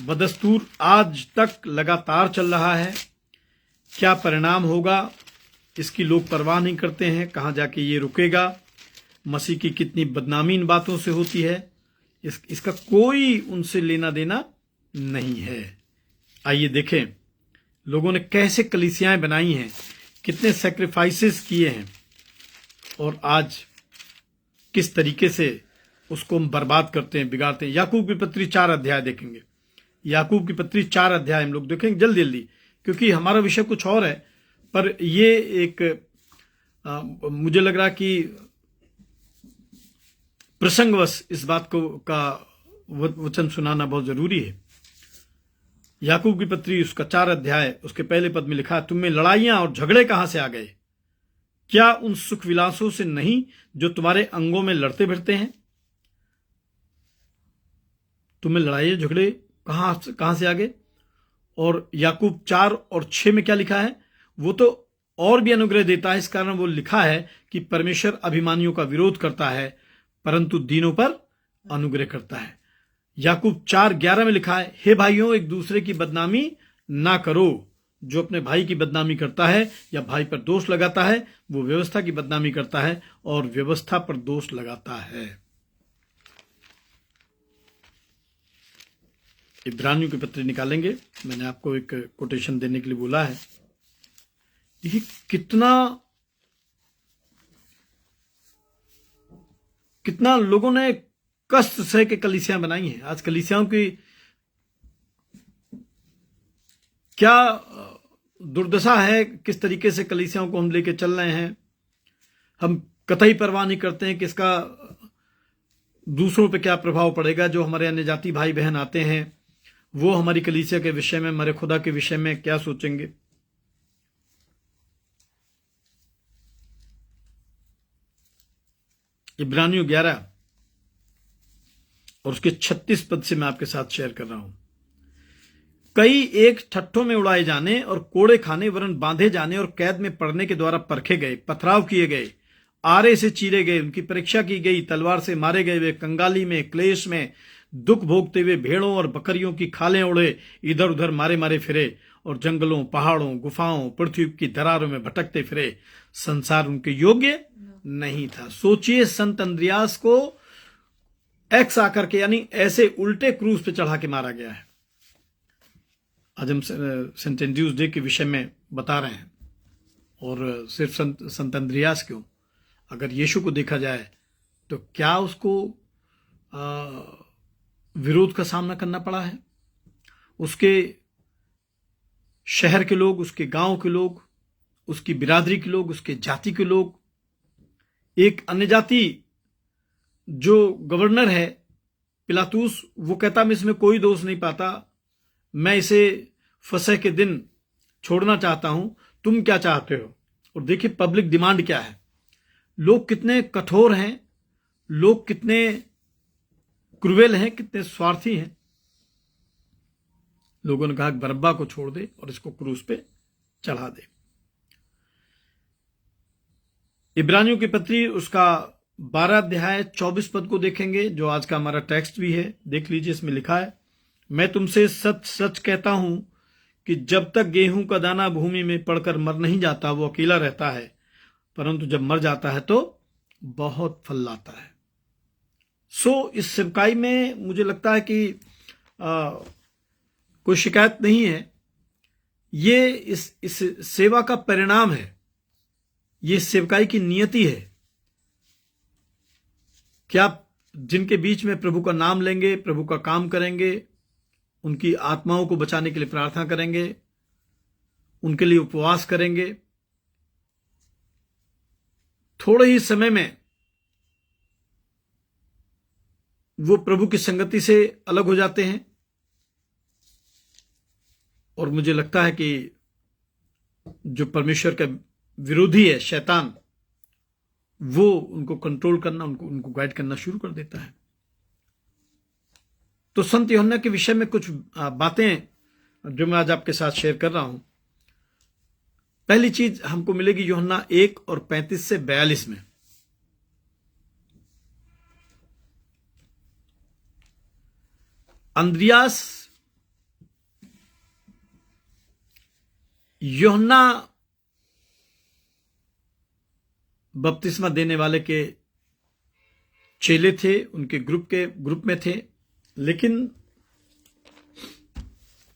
बदस्तूर आज तक लगातार चल रहा है। क्या परिणाम होगा इसकी लोग परवाह नहीं करते हैं। कहां जाके ये रुकेगा, मसीह की कितनी बदनामी इन बातों से होती है, इसका कोई उनसे लेना देना नहीं है। आइए देखें लोगों ने कैसे कलीसियाएं बनाई हैं, कितने सैक्रिफाइसेस किए हैं, और आज किस तरीके से उसको हम बर्बाद करते हैं, बिगाड़ते हैं। याकूब की पत्री 4 अध्याय देखेंगे। याकूब की पत्री 4 अध्याय हम लोग देखेंगे जल्दी जल्दी, क्योंकि हमारा विषय कुछ और है, पर ये एक मुझे लग रहा कि प्रसंगवश इस बात को का वचन सुनाना बहुत जरूरी है। याकूब की पत्री उसका 4 अध्याय उसके पहले पद में लिखा, तुम में लड़ाइयां और झगड़े कहां से आ गए? क्या उन सुख विलासों से नहीं जो तुम्हारे अंगों में लड़ते भिड़ते हैं? तुम्हें लड़ाई झगड़े कहां से आ गए? और याकूब 4 और 6 में क्या लिखा है? वो तो और भी अनुग्रह देता है, इस कारण वो लिखा है कि परमेश्वर अभिमानियों का विरोध करता है परंतु दीनों पर अनुग्रह करता है। याकूब 4:11 में लिखा है, हे भाइयों, एक दूसरे की बदनामी ना करो। जो अपने भाई की बदनामी करता है या भाई पर दोष लगाता है, वो व्यवस्था की बदनामी करता है और व्यवस्था पर दोष लगाता है। इब्रानियों की पत्री निकालेंगे। मैंने आपको एक कोटेशन देने के लिए बोला है। ये कितना लोगों ने कष्ट सह के कलीसियां बनाई हैं। आज कलीसियाओं की क्या दुर्दशा है, किस तरीके से कलीसियाओं को हम लेके चल रहे हैं। हम कतई परवाह नहीं करते हैं कि इसका दूसरों पे क्या प्रभाव पड़ेगा। जो हमारे अन्य जाति भाई बहन आते हैं वो हमारी कलीसिया के विषय में, हमारे खुदा के विषय में क्या सोचेंगे। इब्रानियों 11 और उसके 36 पद से मैं आपके साथ शेयर कर रहा हूं। कई एक ठट्ठों में उड़ाए जाने और कोड़े खाने वरन बांधे जाने और कैद में पड़ने के द्वारा परखे गए, पथराव किए गए, आरे से चीरे गए, उनकी परीक्षा की गई, तलवार से मारे गए, वे कंगाली में, क्लेश में दुख भोगते हुए भेड़ों और बकरियों की खालें ओढ़े इधर उधर मारे मारे फिरे और जंगलों, पहाड़ों, गुफाओं, पृथ्वी की दरारों में भटकते फिरे। संसार उनके योग्य नहीं था। सोचिए, संत अंद्रियास को एक्स आकर के, यानी ऐसे उल्टे क्रूज पे चढ़ा के मारा गया है। आज हम सेंट एंड्रयूज डे के विषय में बता रहे हैं, और सिर्फ संत अंद्रियास क्यों, अगर यीशु को देखा जाए तो क्या उसको विरोध का सामना करना पड़ा है? उसके शहर के लोग, उसके गांव के लोग, उसकी बिरादरी के लोग, उसके जाति के लोग, एक अन्य जाति जो गवर्नर है पिलातूस, वो कहता मैं इसमें कोई दोष नहीं पाता, मैं इसे फसह के दिन छोड़ना चाहता हूं, तुम क्या चाहते हो? और देखिए पब्लिक डिमांड क्या है। लोग कितने कठोर हैं, लोग कितने क्रूएल हैं, कितने स्वार्थी हैं। लोगों ने कहा बरब्बा को छोड़ दे और इसको क्रूस पे चढ़ा दे। इब्रानियों की पत्री उसका 12 अध्याय 24 पद को देखेंगे, जो आज का हमारा टेक्स्ट भी है। देख लीजिए, इसमें लिखा है, मैं तुमसे सच सच कहता हूं कि जब तक गेहूं का दाना भूमि में पड़कर मर नहीं जाता वो अकेला रहता है, परंतु जब मर जाता है तो बहुत फल लाता है। इस सेवकाई में मुझे लगता है कि कोई शिकायत नहीं है। ये इस सेवा का परिणाम है, ये सेवकाई की नियति है कि आप जिनके बीच में प्रभु का नाम लेंगे, प्रभु का काम करेंगे, उनकी आत्माओं को बचाने के लिए प्रार्थना करेंगे, उनके लिए उपवास करेंगे, थोड़े ही समय में वो प्रभु की संगति से अलग हो जाते हैं। और मुझे लगता है कि जो परमेश्वर का विरोधी है शैतान, वो उनको कंट्रोल करना, उनको गाइड करना शुरू कर देता है। तो संत यूहन्ना के विषय में कुछ बातें जो मैं आज आपके साथ शेयर कर रहा हूं। पहली चीज हमको मिलेगी यूहन्ना 1 और 35 से 42 में। अंद्रियास यूहन्ना बपतिस्मा देने वाले के चेले थे, उनके ग्रुप में थे। लेकिन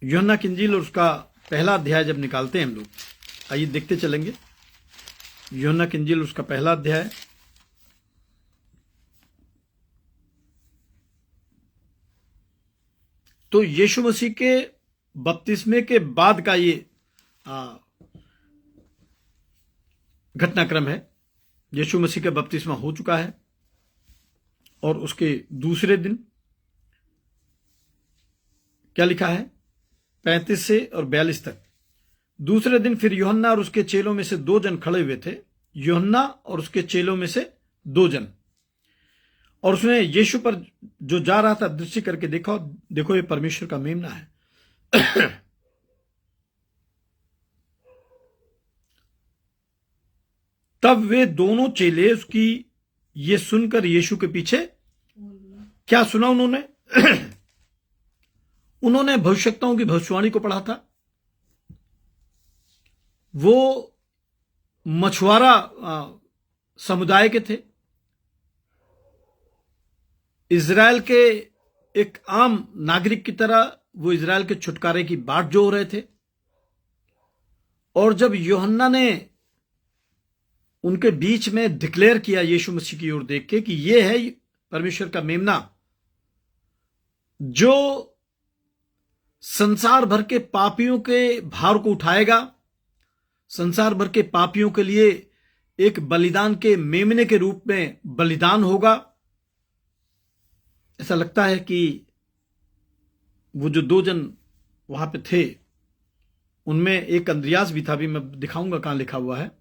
यूहन्ना की इंजील और उसका पहला अध्याय जब निकालते हैं हम लोग, आइए देखते चलेंगे। यूहन्ना की इंजील उसका पहला अध्याय, तो यीशु मसीह के बपतिस्मे के बाद का ये घटनाक्रम है। यीशु मसीह का बपतिस्मा हो चुका है और उसके दूसरे दिन क्या लिखा है 35 से और 42 तक। दूसरे दिन फिर यूहन्ना और उसके चेलों में से 2 जन खड़े हुए थे, यूहन्ना और उसके चेलों में से 2 जन, और उसने यीशु पर जो जा रहा था दृष्टि करके देखा, देखो ये परमेश्वर का मेमना है। तब वे दोनों चेले उसकी ये सुनकर यीशु के पीछे, क्या सुना उन्होंने? उन्होंने भविष्यवक्ताओं की भविष्यवाणी को पढ़ा था। वो मछुआरा समुदाय के थे, इजराइल के एक आम नागरिक की तरह वो इजराइल के छुटकारे की बाट जोह रहे थे। और जब यूहन्ना ने उनके बीच में डिक्लेयर किया यीशु मसीह की ओर देख के कि ये है परमेश्वर का मेमना जो संसार भर के पापियों के भार को उठाएगा, संसार भर के पापियों के लिए एक बलिदान के मेमने के रूप में बलिदान होगा, ऐसा लगता है कि वो जो 2 जन वहां पे थे उनमें एक अंद्रियास भी था, भी मैं दिखाऊंगा कहां लिखा हुआ है।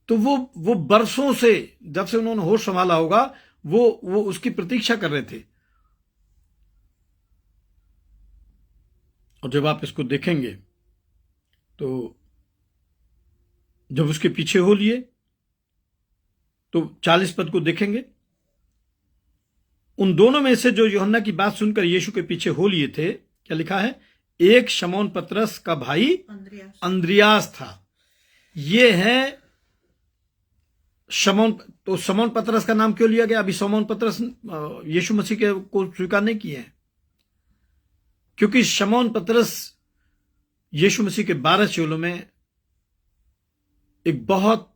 तो वो बरसों से, जब से उन्होंने होश संभाला होगा, वो उसकी प्रतीक्षा कर रहे थे। और जब आप इसको देखेंगे तो जब उसके पीछे हो लिए तो 40 पद को देखेंगे। उन दोनों में से जो यूहन्ना की बात सुनकर यीशु के पीछे हो लिए थे, क्या लिखा है, एक शमौन पतरस का भाई अंद्रियास था। ये है शमौन। तो शमौन पतरस का नाम क्यों लिया गया? अभी शमौन पतरस यीशु मसीह के को स्वीकार नहीं किए हैं, क्योंकि शमौन पतरस यीशु मसीह के 12 चेलों में एक बहुत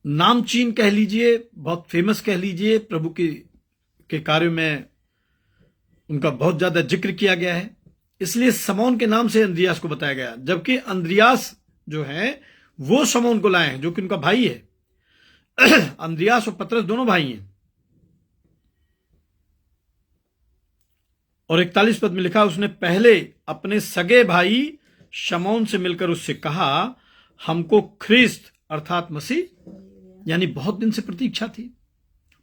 नामचीन कह लीजिए, बहुत फेमस कह लीजिए, प्रभु के कार्यों में उनका बहुत ज्यादा जिक्र किया गया है, इसलिए शमौन के नाम से अंद्रियास को बताया गया। जबकि अंद्रियास जो है वो शमौन को लाए हैं, जो कि उनका भाई है। अंद्रियास और पतरस दोनों भाई हैं। और 41 पद में लिखा, उसने पहले अपने सगे भाई शमौन से मिलकर उससे कहा, हमको ख्रिस्त अर्थात मसीह, यानी बहुत दिन से प्रतीक्षा थी,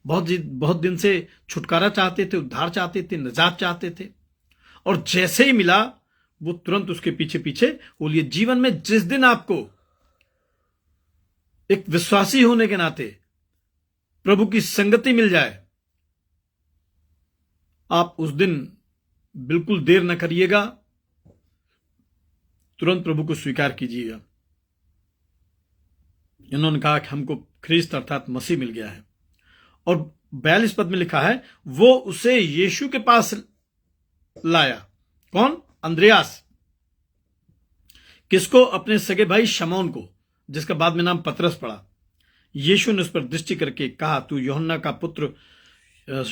बहुत दिन से छुटकारा चाहते थे, उद्धार चाहते थे, निजात चाहते थे, और जैसे ही मिला वो तुरंत उसके पीछे पीछे हो लिए। जीवन में जिस दिन आपको एक विश्वासी होने के नाते प्रभु की संगति मिल जाए, आप उस दिन बिल्कुल देर न करिएगा, तुरंत प्रभु को स्वीकार कीजिएगा। इन्होंने कहा कि हमको ख्रिस्त अर्थात मसीह मिल गया है। और 42 पद में लिखा है, वो उसे यीशु के पास लाया। कौन? अंद्रियास। किसको? अपने सगे भाई शमौन को, जिसका बाद में नाम पतरस पड़ा। यीशु ने उस पर दृष्टि करके कहा, तू यूहन्ना का पुत्र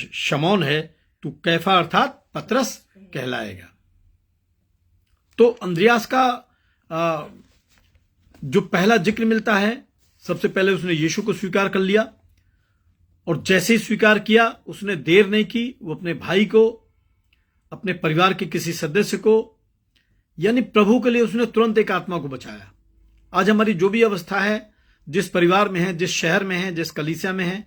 शमौन है, तू कैफा अर्थात पतरस कहलाएगा। तो अंद्रियास का जो पहला जिक्र मिलता है, सबसे पहले उसने यीशु को स्वीकार कर लिया, और जैसे ही स्वीकार किया उसने देर नहीं की, वो अपने भाई को, अपने परिवार के किसी सदस्य को, यानी प्रभु के लिए उसने तुरंत एक आत्मा को बचाया। आज हमारी जो भी अवस्था है, जिस परिवार में है, जिस शहर में है, जिस कलीसिया में है,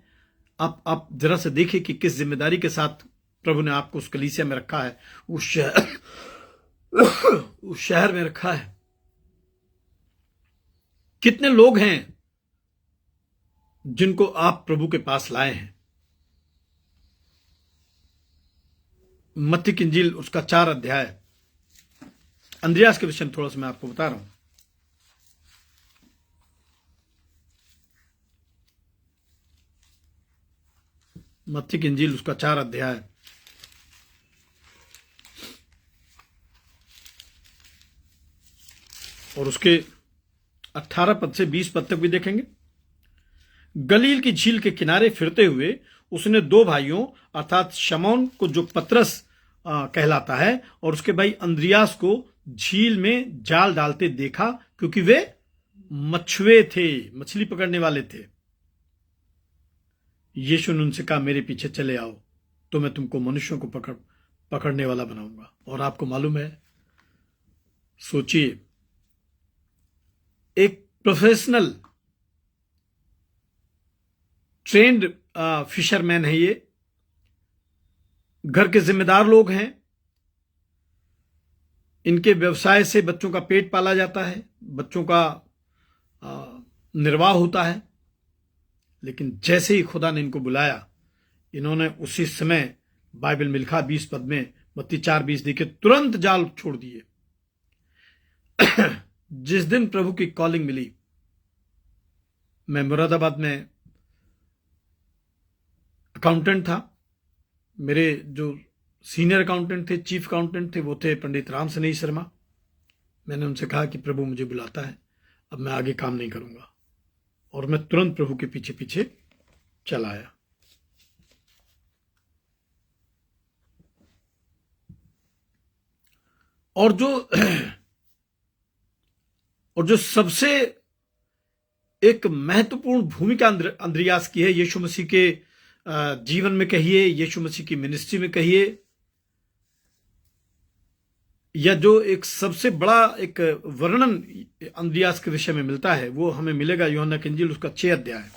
आप जरा से देखिए कि किस जिम्मेदारी के साथ प्रभु ने आपको उस कलीसिया में रखा है, उस शहर में रखा है। कितने लोग हैं जिनको आप प्रभु के पास लाए हैं। मत्ती की इंजील उसका 4 अध्याय, अंद्रियास के विषय में थोड़ा सा मैं आपको बता रहा हूं। मत्ती की इंजील उसका 4 अध्याय और उसके 18 पद से 20 पद तक भी देखेंगे। गलील की झील के किनारे फिरते हुए उसने 2 भाइयों अर्थात शमौन को, जो पतरस कहलाता है, और उसके भाई अंद्रियास को झील में जाल डालते देखा, क्योंकि वे मछुए थे, मछली पकड़ने वाले थे। यीशु ने उनसे कहा, मेरे पीछे चले आओ, तो मैं तुमको मनुष्यों को पकड़ने वाला बनाऊंगा। और आपको मालूम है, सोचिए, एक प्रोफेशनल ट्रेंड फिशरमैन है, ये घर के जिम्मेदार लोग हैं, इनके व्यवसाय से बच्चों का पेट पाला जाता है, बच्चों का निर्वाह होता है। लेकिन जैसे ही खुदा ने इनको बुलाया, इन्होंने उसी समय, बाइबल में लिखा 20 पद में, मत्ती 4:20 देखे, तुरंत जाल छोड़ दिए। जिस दिन प्रभु की कॉलिंग मिली, मैं मुरादाबाद में अकाउंटेंट था। मेरे जो सीनियर अकाउंटेंट थे, चीफ अकाउंटेंट थे, वो थे पंडित राम सनेही शर्मा। मैंने उनसे कहा कि प्रभु मुझे बुलाता है, अब मैं आगे काम नहीं करूंगा, और मैं तुरंत प्रभु के पीछे पीछे चला आया। और जो सबसे एक महत्वपूर्ण भूमिका अंद्रियास की है, यीशु मसीह के जीवन में कहिए, यीशु मसीह की मिनिस्ट्री में कहिए, या जो एक सबसे बड़ा एक वर्णन अंद्रियास के विषय में मिलता है, वो हमें मिलेगा यूहन्ना की इंजील उसका 6 अध्याय।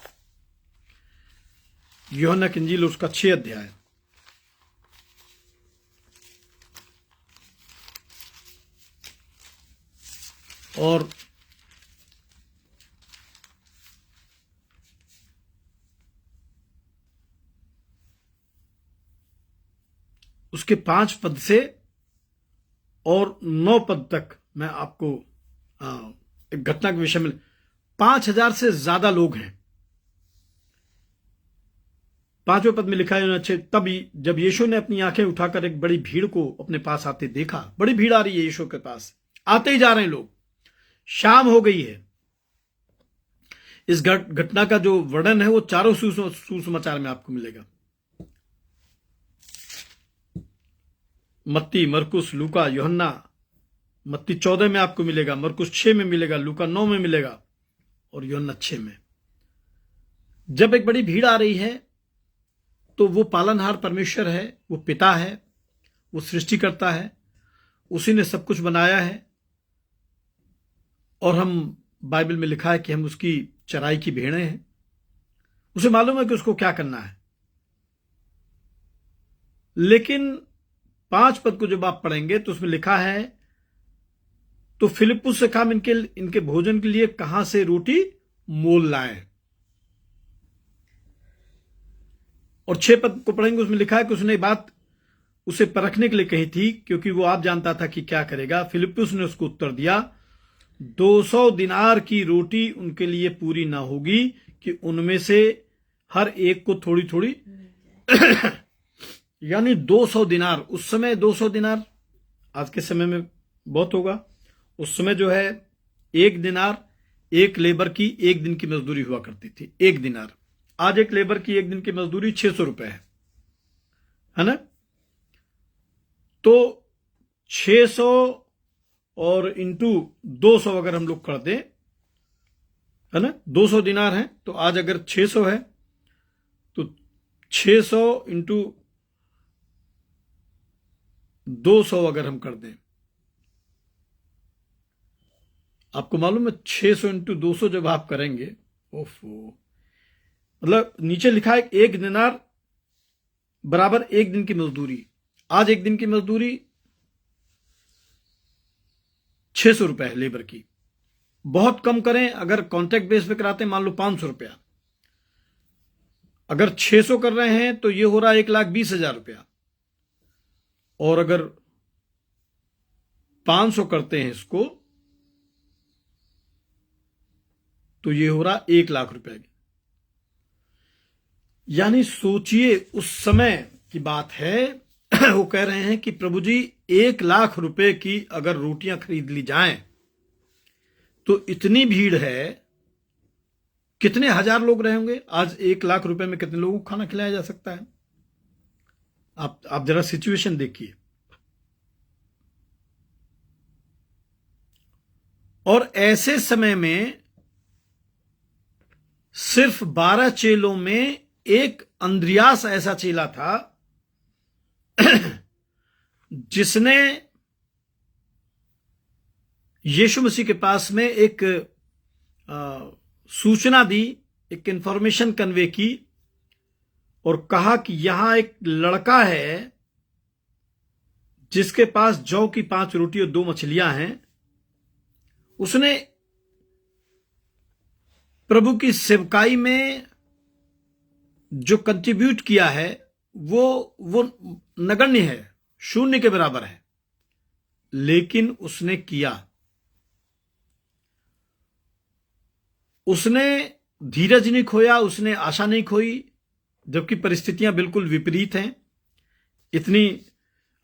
यूहन्ना की इंजील उसका 6 अध्याय और उसके 5 पद से और 9 पद तक मैं आपको एक घटना के विषय में 5,000 से ज्यादा लोग हैं। 5वें पद में लिखा है अच्छे, तब जब यीशु ने अपनी आंखें उठाकर एक बड़ी भीड़ को अपने पास आते देखा, बड़ी भीड़ आ रही है यीशु के पास, आते ही जा रहे हैं लोग, शाम हो गई है। इस घटना का जो वर्णन है वो चारों सुसमाचार में आपको मिलेगा। मत्ती, मरकुस, लूका, यूहन्ना। मत्ती 14 में आपको मिलेगा, मरकुस 6 में मिलेगा, लूका 9 में मिलेगा और यूहन्ना 6 में। जब एक बड़ी भीड़ आ रही है तो वो पालनहार परमेश्वर है, वो पिता है, वो सृष्टिकर्ता है, उसी ने सब कुछ बनाया है और हम बाइबल में लिखा है कि हम उसकी चराई की भेड़ें हैं। उसे मालूम है कि उसको क्या करना है। लेकिन 5 पद को जब आप पढ़ेंगे तो उसमें लिखा है, तो फिलिप्पुस से कहा इनके भोजन के लिए कहां से रोटी मोल लाएं। और 6 पद को पढ़ेंगे, उसमें लिखा है कि उसने बात उसे परखने के लिए कही थी, क्योंकि वो आप जानता था कि क्या करेगा। फिलिप्पुस ने उसको उत्तर दिया, 200 दिनार की रोटी उनके लिए पूरी ना होगी कि उनमें से हर एक को थोड़ी थोड़ी यानी 200 दिनार। उस समय 200 दिनार आज के समय में बहुत होगा। उस समय जो है 1 दिनार एक लेबर की 1 दिन की मजदूरी हुआ करती थी। 1 दिनार। आज एक लेबर की 1 दिन की मजदूरी 600 रुपए है ना। तो 600 और इंटू 200 अगर हम लोग कर दें, है ना, 200 दिनार है। तो आज अगर 600 है तो 600 इंटू 200 अगर हम कर दें, आपको मालूम है 600 इंटू 200 जब आप करेंगे, ओफो, मतलब नीचे लिखा है 1 दिनार बराबर 1 दिन की मजदूरी। आज 1 दिन की मजदूरी 600 रुपए है लेबर की। बहुत कम करें, अगर कॉन्ट्रैक्ट बेस पे कराते हैं, मान लो 500 रुपया। अगर 600 कर रहे हैं तो ये हो रहा है 1,20,000 रुपया। और अगर 500 करते हैं इसको तो ये हो रहा 1,00,000 रुपया। यानी सोचिए, उस समय की बात है वो कह रहे हैं कि प्रभु जी 1,00,000 रुपए की अगर रोटियां खरीद ली जाएं तो इतनी भीड़ है, कितने हजार लोग रहे होंगे। आज 1,00,000 रुपए में कितने लोगों को खाना खिलाया जा सकता है। आप जरा सिचुएशन देखिए। और ऐसे समय में सिर्फ 12 चेलों में एक अंद्रियास ऐसा चेला था जिसने यीशु मसीह के पास में एक सूचना दी, एक इंफॉर्मेशन कन्वे की और कहा कि यहां एक लड़का है जिसके पास जौ की 5 रोटी और 2 मछलियां हैं। उसने प्रभु की सेवकाई में जो कंट्रीब्यूट किया है वो नगण्य है, शून्य के बराबर है, लेकिन उसने किया। उसने धीरज नहीं खोया, उसने आशा नहीं खोई, जबकि परिस्थितियां बिल्कुल विपरीत हैं। इतनी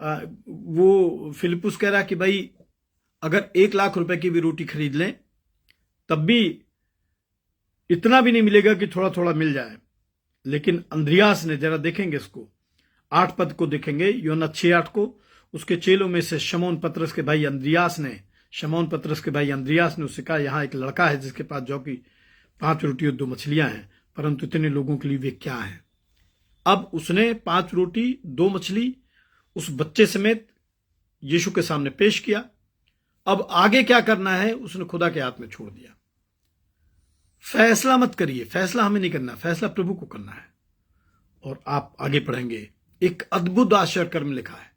वो फिलिप्पुस कह रहा कि भाई अगर 1,00,000 रुपए की भी रोटी खरीद लें तब भी इतना भी नहीं मिलेगा कि थोड़ा थोड़ा मिल जाए। लेकिन अंद्रियास ने, जरा देखेंगे इसको, 8 पद को देखेंगे, यूहन्ना 6:8 को, उसके चेलों में से शमौन पतरस के भाई अंद्रियास ने उससे कहा, यहां एक लड़का है जिसके पास जौ की 5 रोटी और 2 मछलियां हैं, परंतु इतने लोगों के लिए वे क्या है। अब उसने 5 रोटी 2 मछली उस बच्चे समेत यीशु के सामने पेश किया। अब आगे क्या करना है उसने खुदा के हाथ में छोड़ दिया। फैसला मत करिए, फैसला हमें नहीं करना, फैसला प्रभु को करना है। और आप आगे पढ़ेंगे, एक अद्भुत आश्चर्य कर्म लिखा है।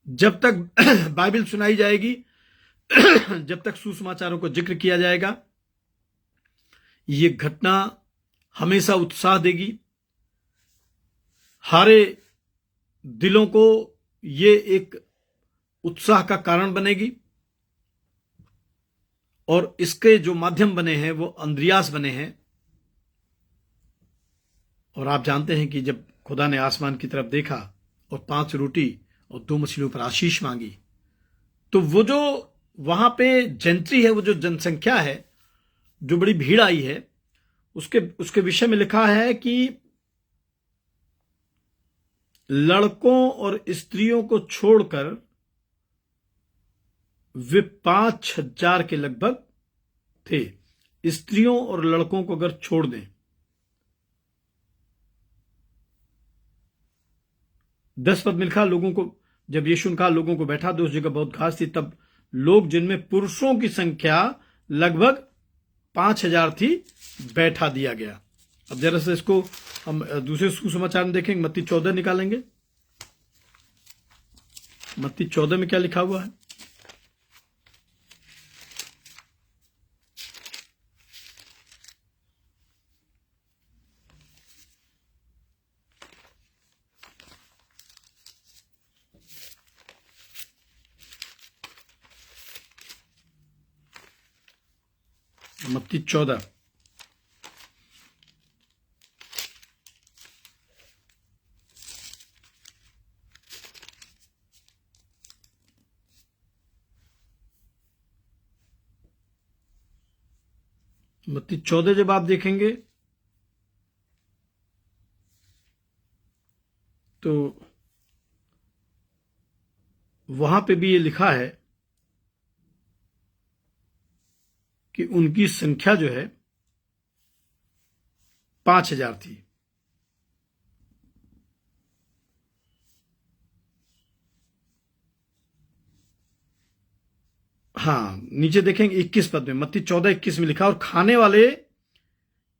जब तक बाइबल सुनाई जाएगी जब तक सुसमाचारों को जिक्र किया जाएगा, ये घटना हमेशा उत्साह देगी, हारे दिलों को ये एक उत्साह का कारण बनेगी। और इसके जो माध्यम बने हैं वो अंद्रियास बने हैं। और आप जानते हैं कि जब खुदा ने आसमान की तरफ देखा और 5 रोटी और 2 मछलियों पर आशीष मांगी, तो वो जो वहां पे जेंट्री है, वो जो जनसंख्या है, जो बड़ी भीड़ आई है, उसके विषय में लिखा है कि लड़कों और स्त्रियों को छोड़कर वे 5,000 के लगभग थे। स्त्रियों और लड़कों को अगर छोड़ दें, 10 पद में लिखा, लोगों को, जब यीशु ने कहा लोगों को बैठा दो, उस जगह बहुत घास थी, तब लोग जिनमें पुरुषों की संख्या लगभग 5,000 थी, बैठा दिया गया। अब जरा से इसको हम दूसरे सुसमाचार में देखेंगे। मत्ती 14 निकालेंगे। मत्ती 14 में क्या लिखा हुआ है? मत्ती 14 मत्ती 14 जब आप देखेंगे तो वहां पे भी ये लिखा है कि उनकी संख्या जो है 5,000 थी। हाँ, नीचे देखेंगे 21 पद में, मत्ती 14:21 में लिखा, और खाने वाले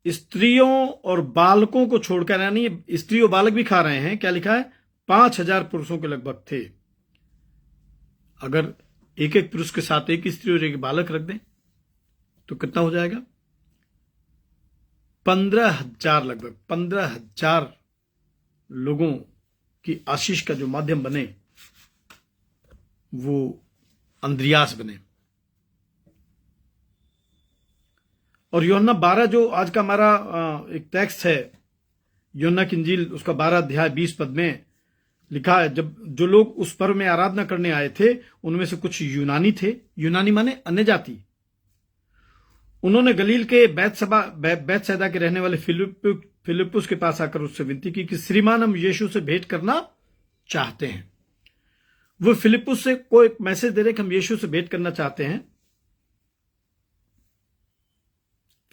स्त्रियों और बालकों को छोड़कर, यानी स्त्री और बालक भी खा रहे हैं, क्या लिखा है? 5,000 पुरुषों के लगभग थे। अगर एक एक पुरुष के साथ एक स्त्री और एक बालक रख दें तो कितना हो जाएगा? 15,000, लगभग 15,000 लोगों की आशीष का जो माध्यम बने वो अंद्रियास बने। और यूहन्ना 12, जो आज का हमारा एक टेक्स्ट है, यूहन्ना की इंजील, उसका 12 अध्याय 20 पद में लिखा है, जब जो लोग उस पर्व में आराधना करने आए थे, उनमें से कुछ यूनानी थे। यूनानी माने अन्य जाति। उन्होंने गलील के बैतसैदा के रहने वाले फिलिप्पुस के पास आकर उससे विनती की कि श्रीमान, हम यीशु से भेंट करना चाहते हैं। वो फिलिप्पुस से कोई मैसेज दे रहे कि हम यीशु से भेंट करना चाहते हैं।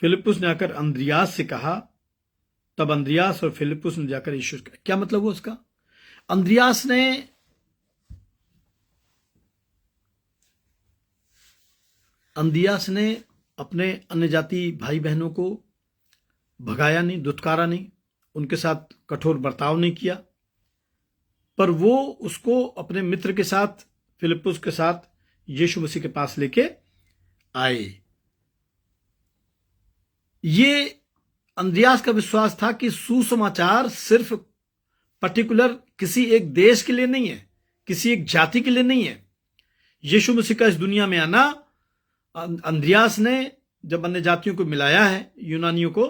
फिलिप्पुस ने आकर अंद्रियास से कहा, तब अंद्रियास और फिलिप्पुस ने जाकर यीशु से, क्या मतलब हुआ उसका? अंद्रियास ने अपने अन्य जाति भाई बहनों को भगाया नहीं, दुत्कारा नहीं, उनके साथ कठोर बर्ताव नहीं किया, पर वो उसको अपने मित्र के साथ, फिलिप्पुस के साथ यीशु मसीह के पास लेके आए। ये अंद्रियास का विश्वास था कि सुसमाचार सिर्फ पर्टिकुलर किसी एक देश के लिए नहीं है, किसी एक जाति के लिए नहीं है। यीशु मसीह का इस दुनिया में आना, अंद्रियास ने जब अन्य जातियों को मिलाया है, यूनानियों को,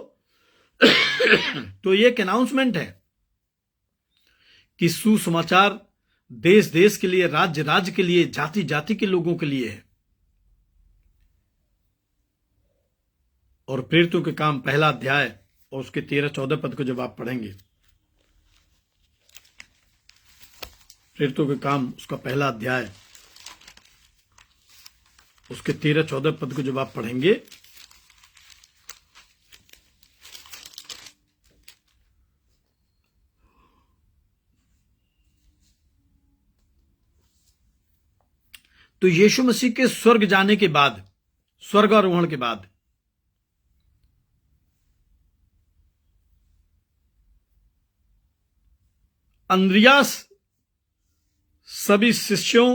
तो ये एक अनाउंसमेंट है कि सुसमाचार देश देश के लिए, राज्य राज्य के लिए, जाति जाति के लोगों के लिए है। और प्रेरितों के काम 1 अध्याय और उसके 13-14 पद को जब आप पढ़ेंगे, प्रेरितों के काम उसका 1 अध्याय उसके 13-14 पद को जब आप पढ़ेंगे, तो यीशु मसीह के स्वर्ग जाने के बाद, स्वर्गारोहण के बाद, अंद्रियास सभी शिष्यों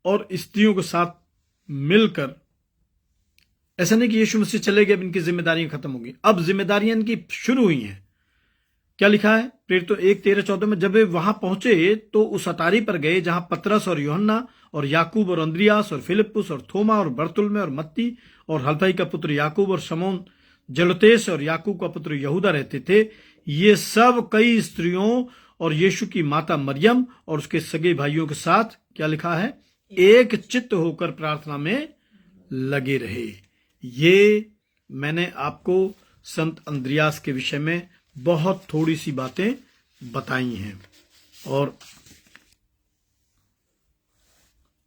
और स्त्रियों के साथ मिलकर, ऐसा नहीं कि यीशु मसीह चले गए अब इनकी जिम्मेदारियां खत्म होगी, अब जिम्मेदारियां इनकी शुरू हुई हैं। क्या लिखा है प्रेरितों 1:13-14 में, जब वे वहां पहुंचे तो उस अटारी पर गए जहां पतरस और यूहन्ना और याकूब और अंद्रियास और फिलिप्पुस और थोमा और बर्तुल्मे और मत्ती और हल्फई का पुत्र याकूब और शमौन जलोतेस और याकूब का पुत्र यहूदा रहते थे। ये सब कई स्त्रियों और यीशु की माता मरियम और उसके सगे भाइयों के साथ, क्या लिखा है, एक चित्त होकर प्रार्थना में लगे रहे। ये मैंने आपको संत अंद्रियास के विषय में बहुत थोड़ी सी बातें बताई हैं। और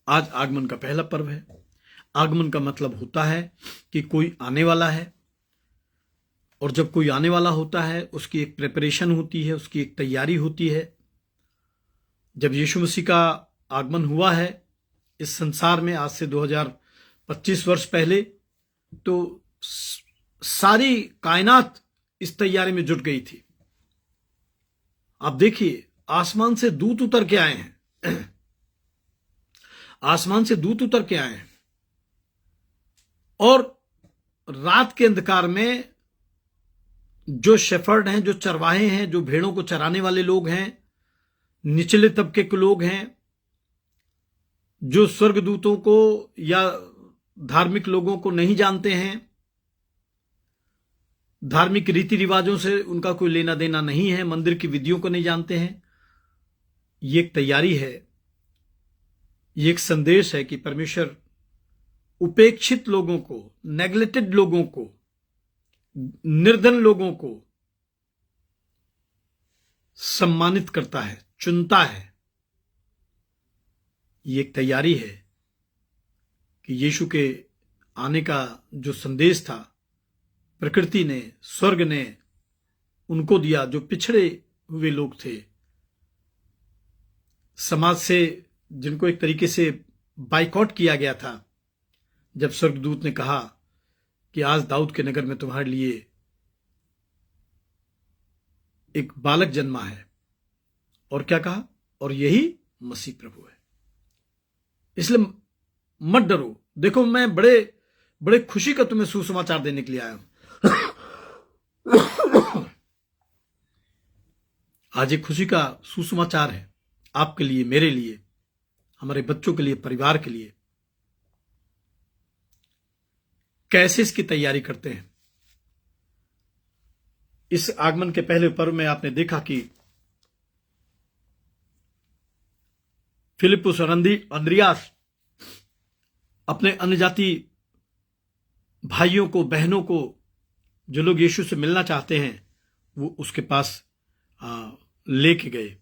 आज आगमन का पहला पर्व है। आगमन का मतलब होता है कि कोई आने वाला है, और जब कोई आने वाला होता है उसकी एक प्रिपरेशन होती है, उसकी एक तैयारी होती है। जब यीशु मसीह का आगमन हुआ है इस संसार में आज से 2025 वर्ष पहले, तो सारी कायनात इस तैयारी में जुट गई थी। आप देखिए, आसमान से दूत उतर के आए हैं आसमान से दूत उतर के आए हैं, और रात के अंधकार में जो शेफर्ड हैं, जो चरवाहे हैं, जो भेड़ों को चराने वाले लोग हैं, निचले तबके के लोग हैं, जो स्वर्गदूतों को या धार्मिक लोगों को नहीं जानते हैं, धार्मिक रीति रिवाजों से उनका कोई लेना देना नहीं है, मंदिर की विधियों को नहीं जानते हैं, ये एक तैयारी है, ये एक संदेश है कि परमेश्वर उपेक्षित लोगों को, नेग्लेक्टेड लोगों को, निर्धन लोगों को सम्मानित करता है, चुनता है। ये एक तैयारी है कि यीशु के आने का जो संदेश था, प्रकृति ने, स्वर्ग ने उनको दिया, जो पिछड़े हुए लोग थे, समाज से जिनको एक तरीके से बाइकआउट किया गया था। जब स्वर्गदूत ने कहा कि आज दाऊद के नगर में तुम्हारे लिए एक बालक जन्मा है, और क्या कहा, और यही मसीह प्रभु है। इसलिए मत डरो। देखो, मैं बड़े खुशी का तुम्हें सुसमाचार देने के लिए आया हूं। आज एक खुशी का सुसमाचार है आपके लिए, मेरे लिए, हमारे बच्चों के लिए, परिवार के लिए। कैसे इसकी तैयारी करते हैं? इस आगमन के पहले पर्व में आपने देखा कि फिलिप्पुस और अंद्रियास अपने अन्यजाति भाइयों को, बहनों को, जो लोग यीशु से मिलना चाहते हैं, वो उसके पास लेके गए।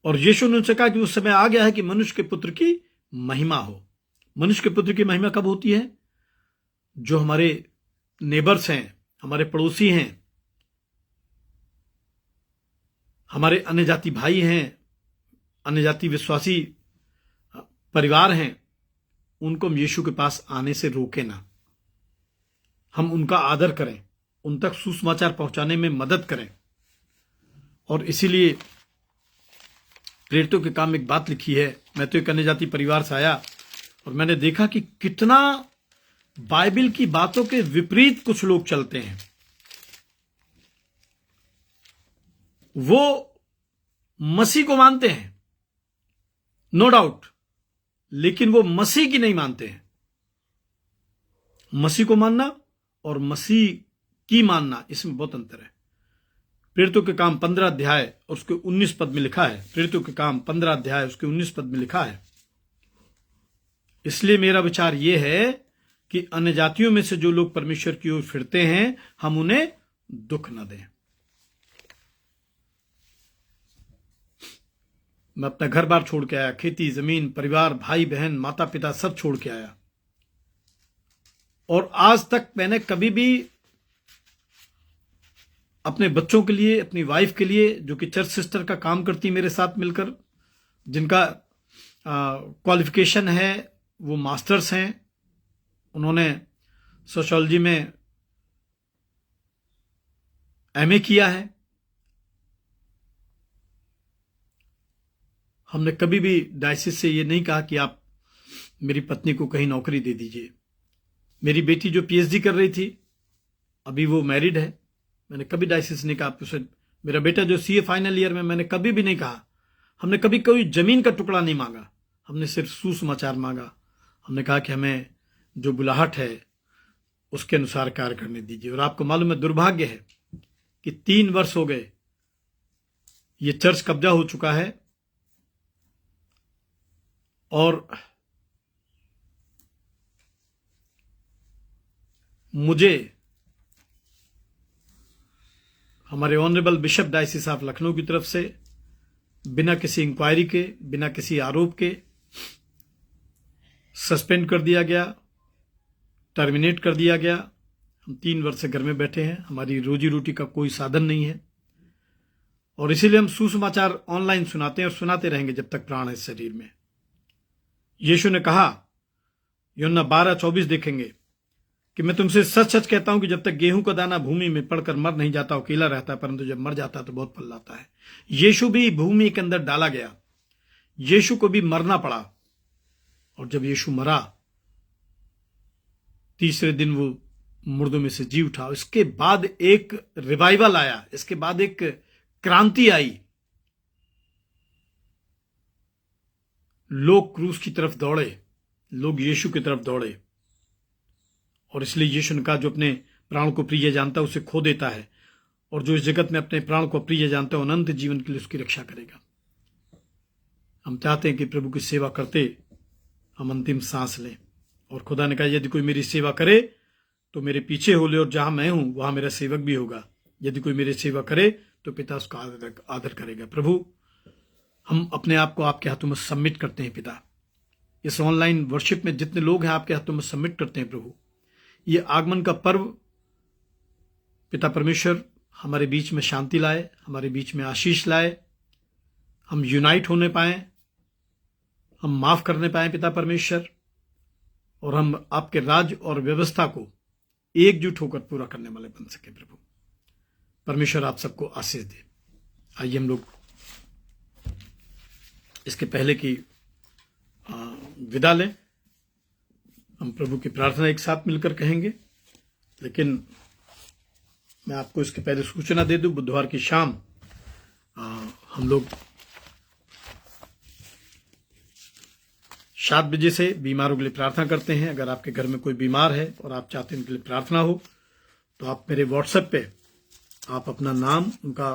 और यीशु ने उनसे कहा कि उस समय आ गया है कि मनुष्य के पुत्र की महिमा हो। मनुष्य के पुत्र की महिमा कब होती है? जो हमारे नेबर्स हैं, हमारे पड़ोसी हैं, हमारे अन्य जाति भाई हैं, अन्य जाति विश्वासी परिवार हैं, उनको हम यीशु के पास आने से रोके ना। हम उनका आदर करें, उन तक सुसमाचार पहुंचाने में मदद करें। और इसीलिए प्रेरितों के काम में एक बात लिखी है। मैं तो एक अन्य जाति परिवार से आया और मैंने देखा कि कितना बाइबल की बातों के विपरीत कुछ लोग चलते हैं। वो मसीह को मानते हैं, नो डाउट, लेकिन वो मसीह की नहीं मानते हैं। मसीह को मानना और मसीह की मानना, इसमें बहुत अंतर है। प्रेरितों के काम 15 अध्याय और उसके 19 पद में लिखा है। प्रेरितों के काम 15 अध्याय उसके 19 पद में लिखा है। इसलिए मेरा विचार यह है कि अन्य जातियों में से जो लोग परमेश्वर की ओर फिरते हैं, हम उन्हें दुख न दें। मैं अपना घर बार छोड़ के आया, खेती, जमीन, परिवार, भाई बहन, माता पिता सब छोड़ के आया, और आज तक मैंने कभी भी अपने बच्चों के लिए, अपनी वाइफ के लिए, जो कि चर्च सिस्टर का काम करती मेरे साथ मिलकर, जिनका क्वालिफिकेशन है, वो मास्टर्स हैं, उन्होंने सोशियोलॉजी में एमए किया है, हमने कभी भी डायसिस से ये नहीं कहा कि आप मेरी पत्नी को कहीं नौकरी दे दीजिए। मेरी बेटी जो पीएचडी कर रही थी, अभी वो मैरिड है। मैंने कभी डायसिस नहीं कहा आपसे। मेरा बेटा जो सीए फाइनल ईयर में, मैंने कभी भी नहीं कहा, हमने कभी कोई जमीन का टुकड़ा नहीं मांगा, हमने सिर्फ सुसमाचार मांगा। हमने कहा कि हमें जो बुलाहट है उसके अनुसार कार्य करने दीजिए। और आपको मालूम है, दुर्भाग्य है कि 3 वर्ष हो गए ये चर्च कब्जा हो चुका है और मुझे हमारे honourable bishop diocese of Lucknow की तरफ से बिना किसी इंक्वायरी के, बिना किसी आरोप के सस्पेंड कर दिया गया, टर्मिनेट कर दिया गया। हम 3 वर्ष से घर में बैठे हैं, हमारी रोजी रोटी का कोई साधन नहीं है और इसीलिए हम सुसमाचार ऑनलाइन सुनाते हैं और सुनाते रहेंगे जब तक प्राण है इस शरीर में। यीशु ने कहा, यूहन्ना 12:24 देखेंगे कि मैं तुमसे सच सच कहता हूं कि जब तक गेहूं का दाना भूमि में पड़कर मर नहीं जाता, अकेला रहता है, परंतु जब मर जाता है तो बहुत फल लाता है। यीशु भी भूमि के अंदर डाला गया, यीशु को भी मरना पड़ा और जब यीशु मरा, तीसरे दिन वो मुर्दों में से जी उठा। इसके बाद एक रिवाइवल आया, इसके बाद एक क्रांति आई। लोग क्रूस की तरफ दौड़े, लोग यीशु की तरफ दौड़े और इसलिए यीशु ने कहा, जो अपने प्राण को प्रिय जानता है उसे खो देता है और जो इस जगत में अपने प्राण को प्रिय जानता है अनंत जीवन के लिए उसकी रक्षा करेगा। हम चाहते हैं कि प्रभु की सेवा करते हम अंतिम सांस लें और खुदा ने कहा, यदि कोई मेरी सेवा करे तो मेरे पीछे हो ले और जहां मैं हूं वहां मेरा सेवक भी होगा। यदि कोई मेरी सेवा करे तो पिता उसका आदर करेगा। प्रभु, हम अपने आप को आपके हाथों में सबमिट करते हैं। पिता, इस ऑनलाइन वर्शिप में जितने लोग हैं आपके हाथों में सबमिट करते हैं। प्रभु, ये आगमन का पर्व पिता परमेश्वर हमारे बीच में शांति लाए, हमारे बीच में आशीष लाए, हम यूनाइट होने पाए, हम माफ करने पाए पिता परमेश्वर, और हम आपके राज और व्यवस्था को एकजुट होकर पूरा करने वाले बन सके। प्रभु परमेश्वर आप सबको आशीष दे। आइए हम लोग इसके पहले की विदा लें। हम प्रभु की प्रार्थना एक साथ मिलकर कहेंगे, लेकिन मैं आपको इसके पहले सूचना दे दूं, बुधवार की शाम हम लोग 7 बजे से बीमारों के लिए प्रार्थना करते हैं। अगर आपके घर में कोई बीमार है और आप चाहते हैं उनके लिए प्रार्थना हो तो आप मेरे व्हाट्सएप पे आप अपना नाम, उनका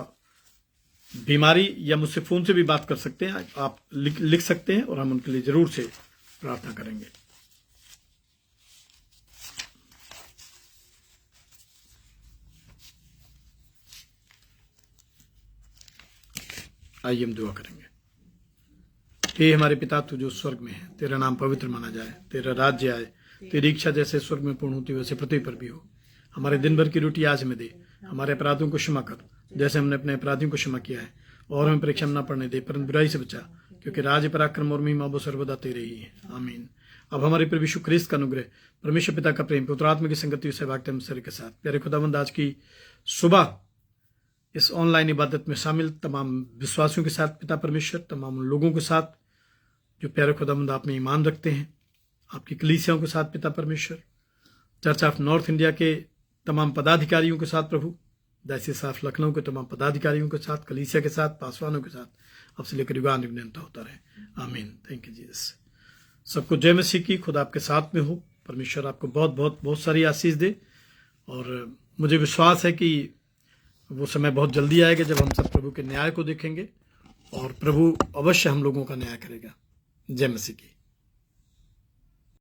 बीमारी, या मुझसे फोन से भी बात कर सकते हैं। आप लिख सकते हैं और हम उनके लिए जरूर से प्रार्थना करेंगे। आइए हम दुआ करेंगे। हे हमारे पिता, तू जो स्वर्ग में है, तेरा नाम पवित्र माना जाए, तेरा राज्य आए, तेरी इच्छा जैसे स्वर्ग में पूर्ण होती वैसे पृथ्वी पर भी हो। हमारे दिन भर की रोटी आज हमें दे, हमारे अपराधों को क्षमा कर जैसे हमने अपने अपराधियों को क्षमा किया है, और हमें परीक्षा में न पड़ने दे परंतु बुराई से बचा, क्योंकि राज्य, पराक्रम और महिमा वो सर्वदा तेरे ही है। आमीन। अब हमारे प्रभु यीशु ख्रीस्त का अनुग्रह, परमेश्वर पिता का प्रेम, पवित्र आत्मा की संगति से भागते हम सभी के साथ। प्यारे खुदावंद, आज की सुबह इस ऑनलाइन इबादत में शामिल तमाम विश्वासियों के साथ पिता परमेश्वर, तमाम लोगों के साथ जो प्यारे खुदावंद आप में ईमान रखते हैं, आपकी कलीसियाओं के साथ पिता परमेश्वर, चर्च ऑफ नॉर्थ इंडिया के तमाम पदाधिकारियों के साथ प्रभु, डायसिस ऑफ लखनऊ के तमाम पदाधिकारियों के साथ, कलीसिया के साथ, पासवानों के साथ, अब से लेकर युगान युगान्त होता रहे। आमीन। Thank you Jesus. सबको जय मसीह की। खुदा आपके साथ में हो। परमेश्वर आपको बहुत बहुत बहुत सारी आशीष दे और मुझे विश्वास है कि वो समय बहुत जल्दी आएगा जब हम सब प्रभु के न्याय को देखेंगे और प्रभु अवश्य हम लोगों का न्याय करेगा। जय मसीह की।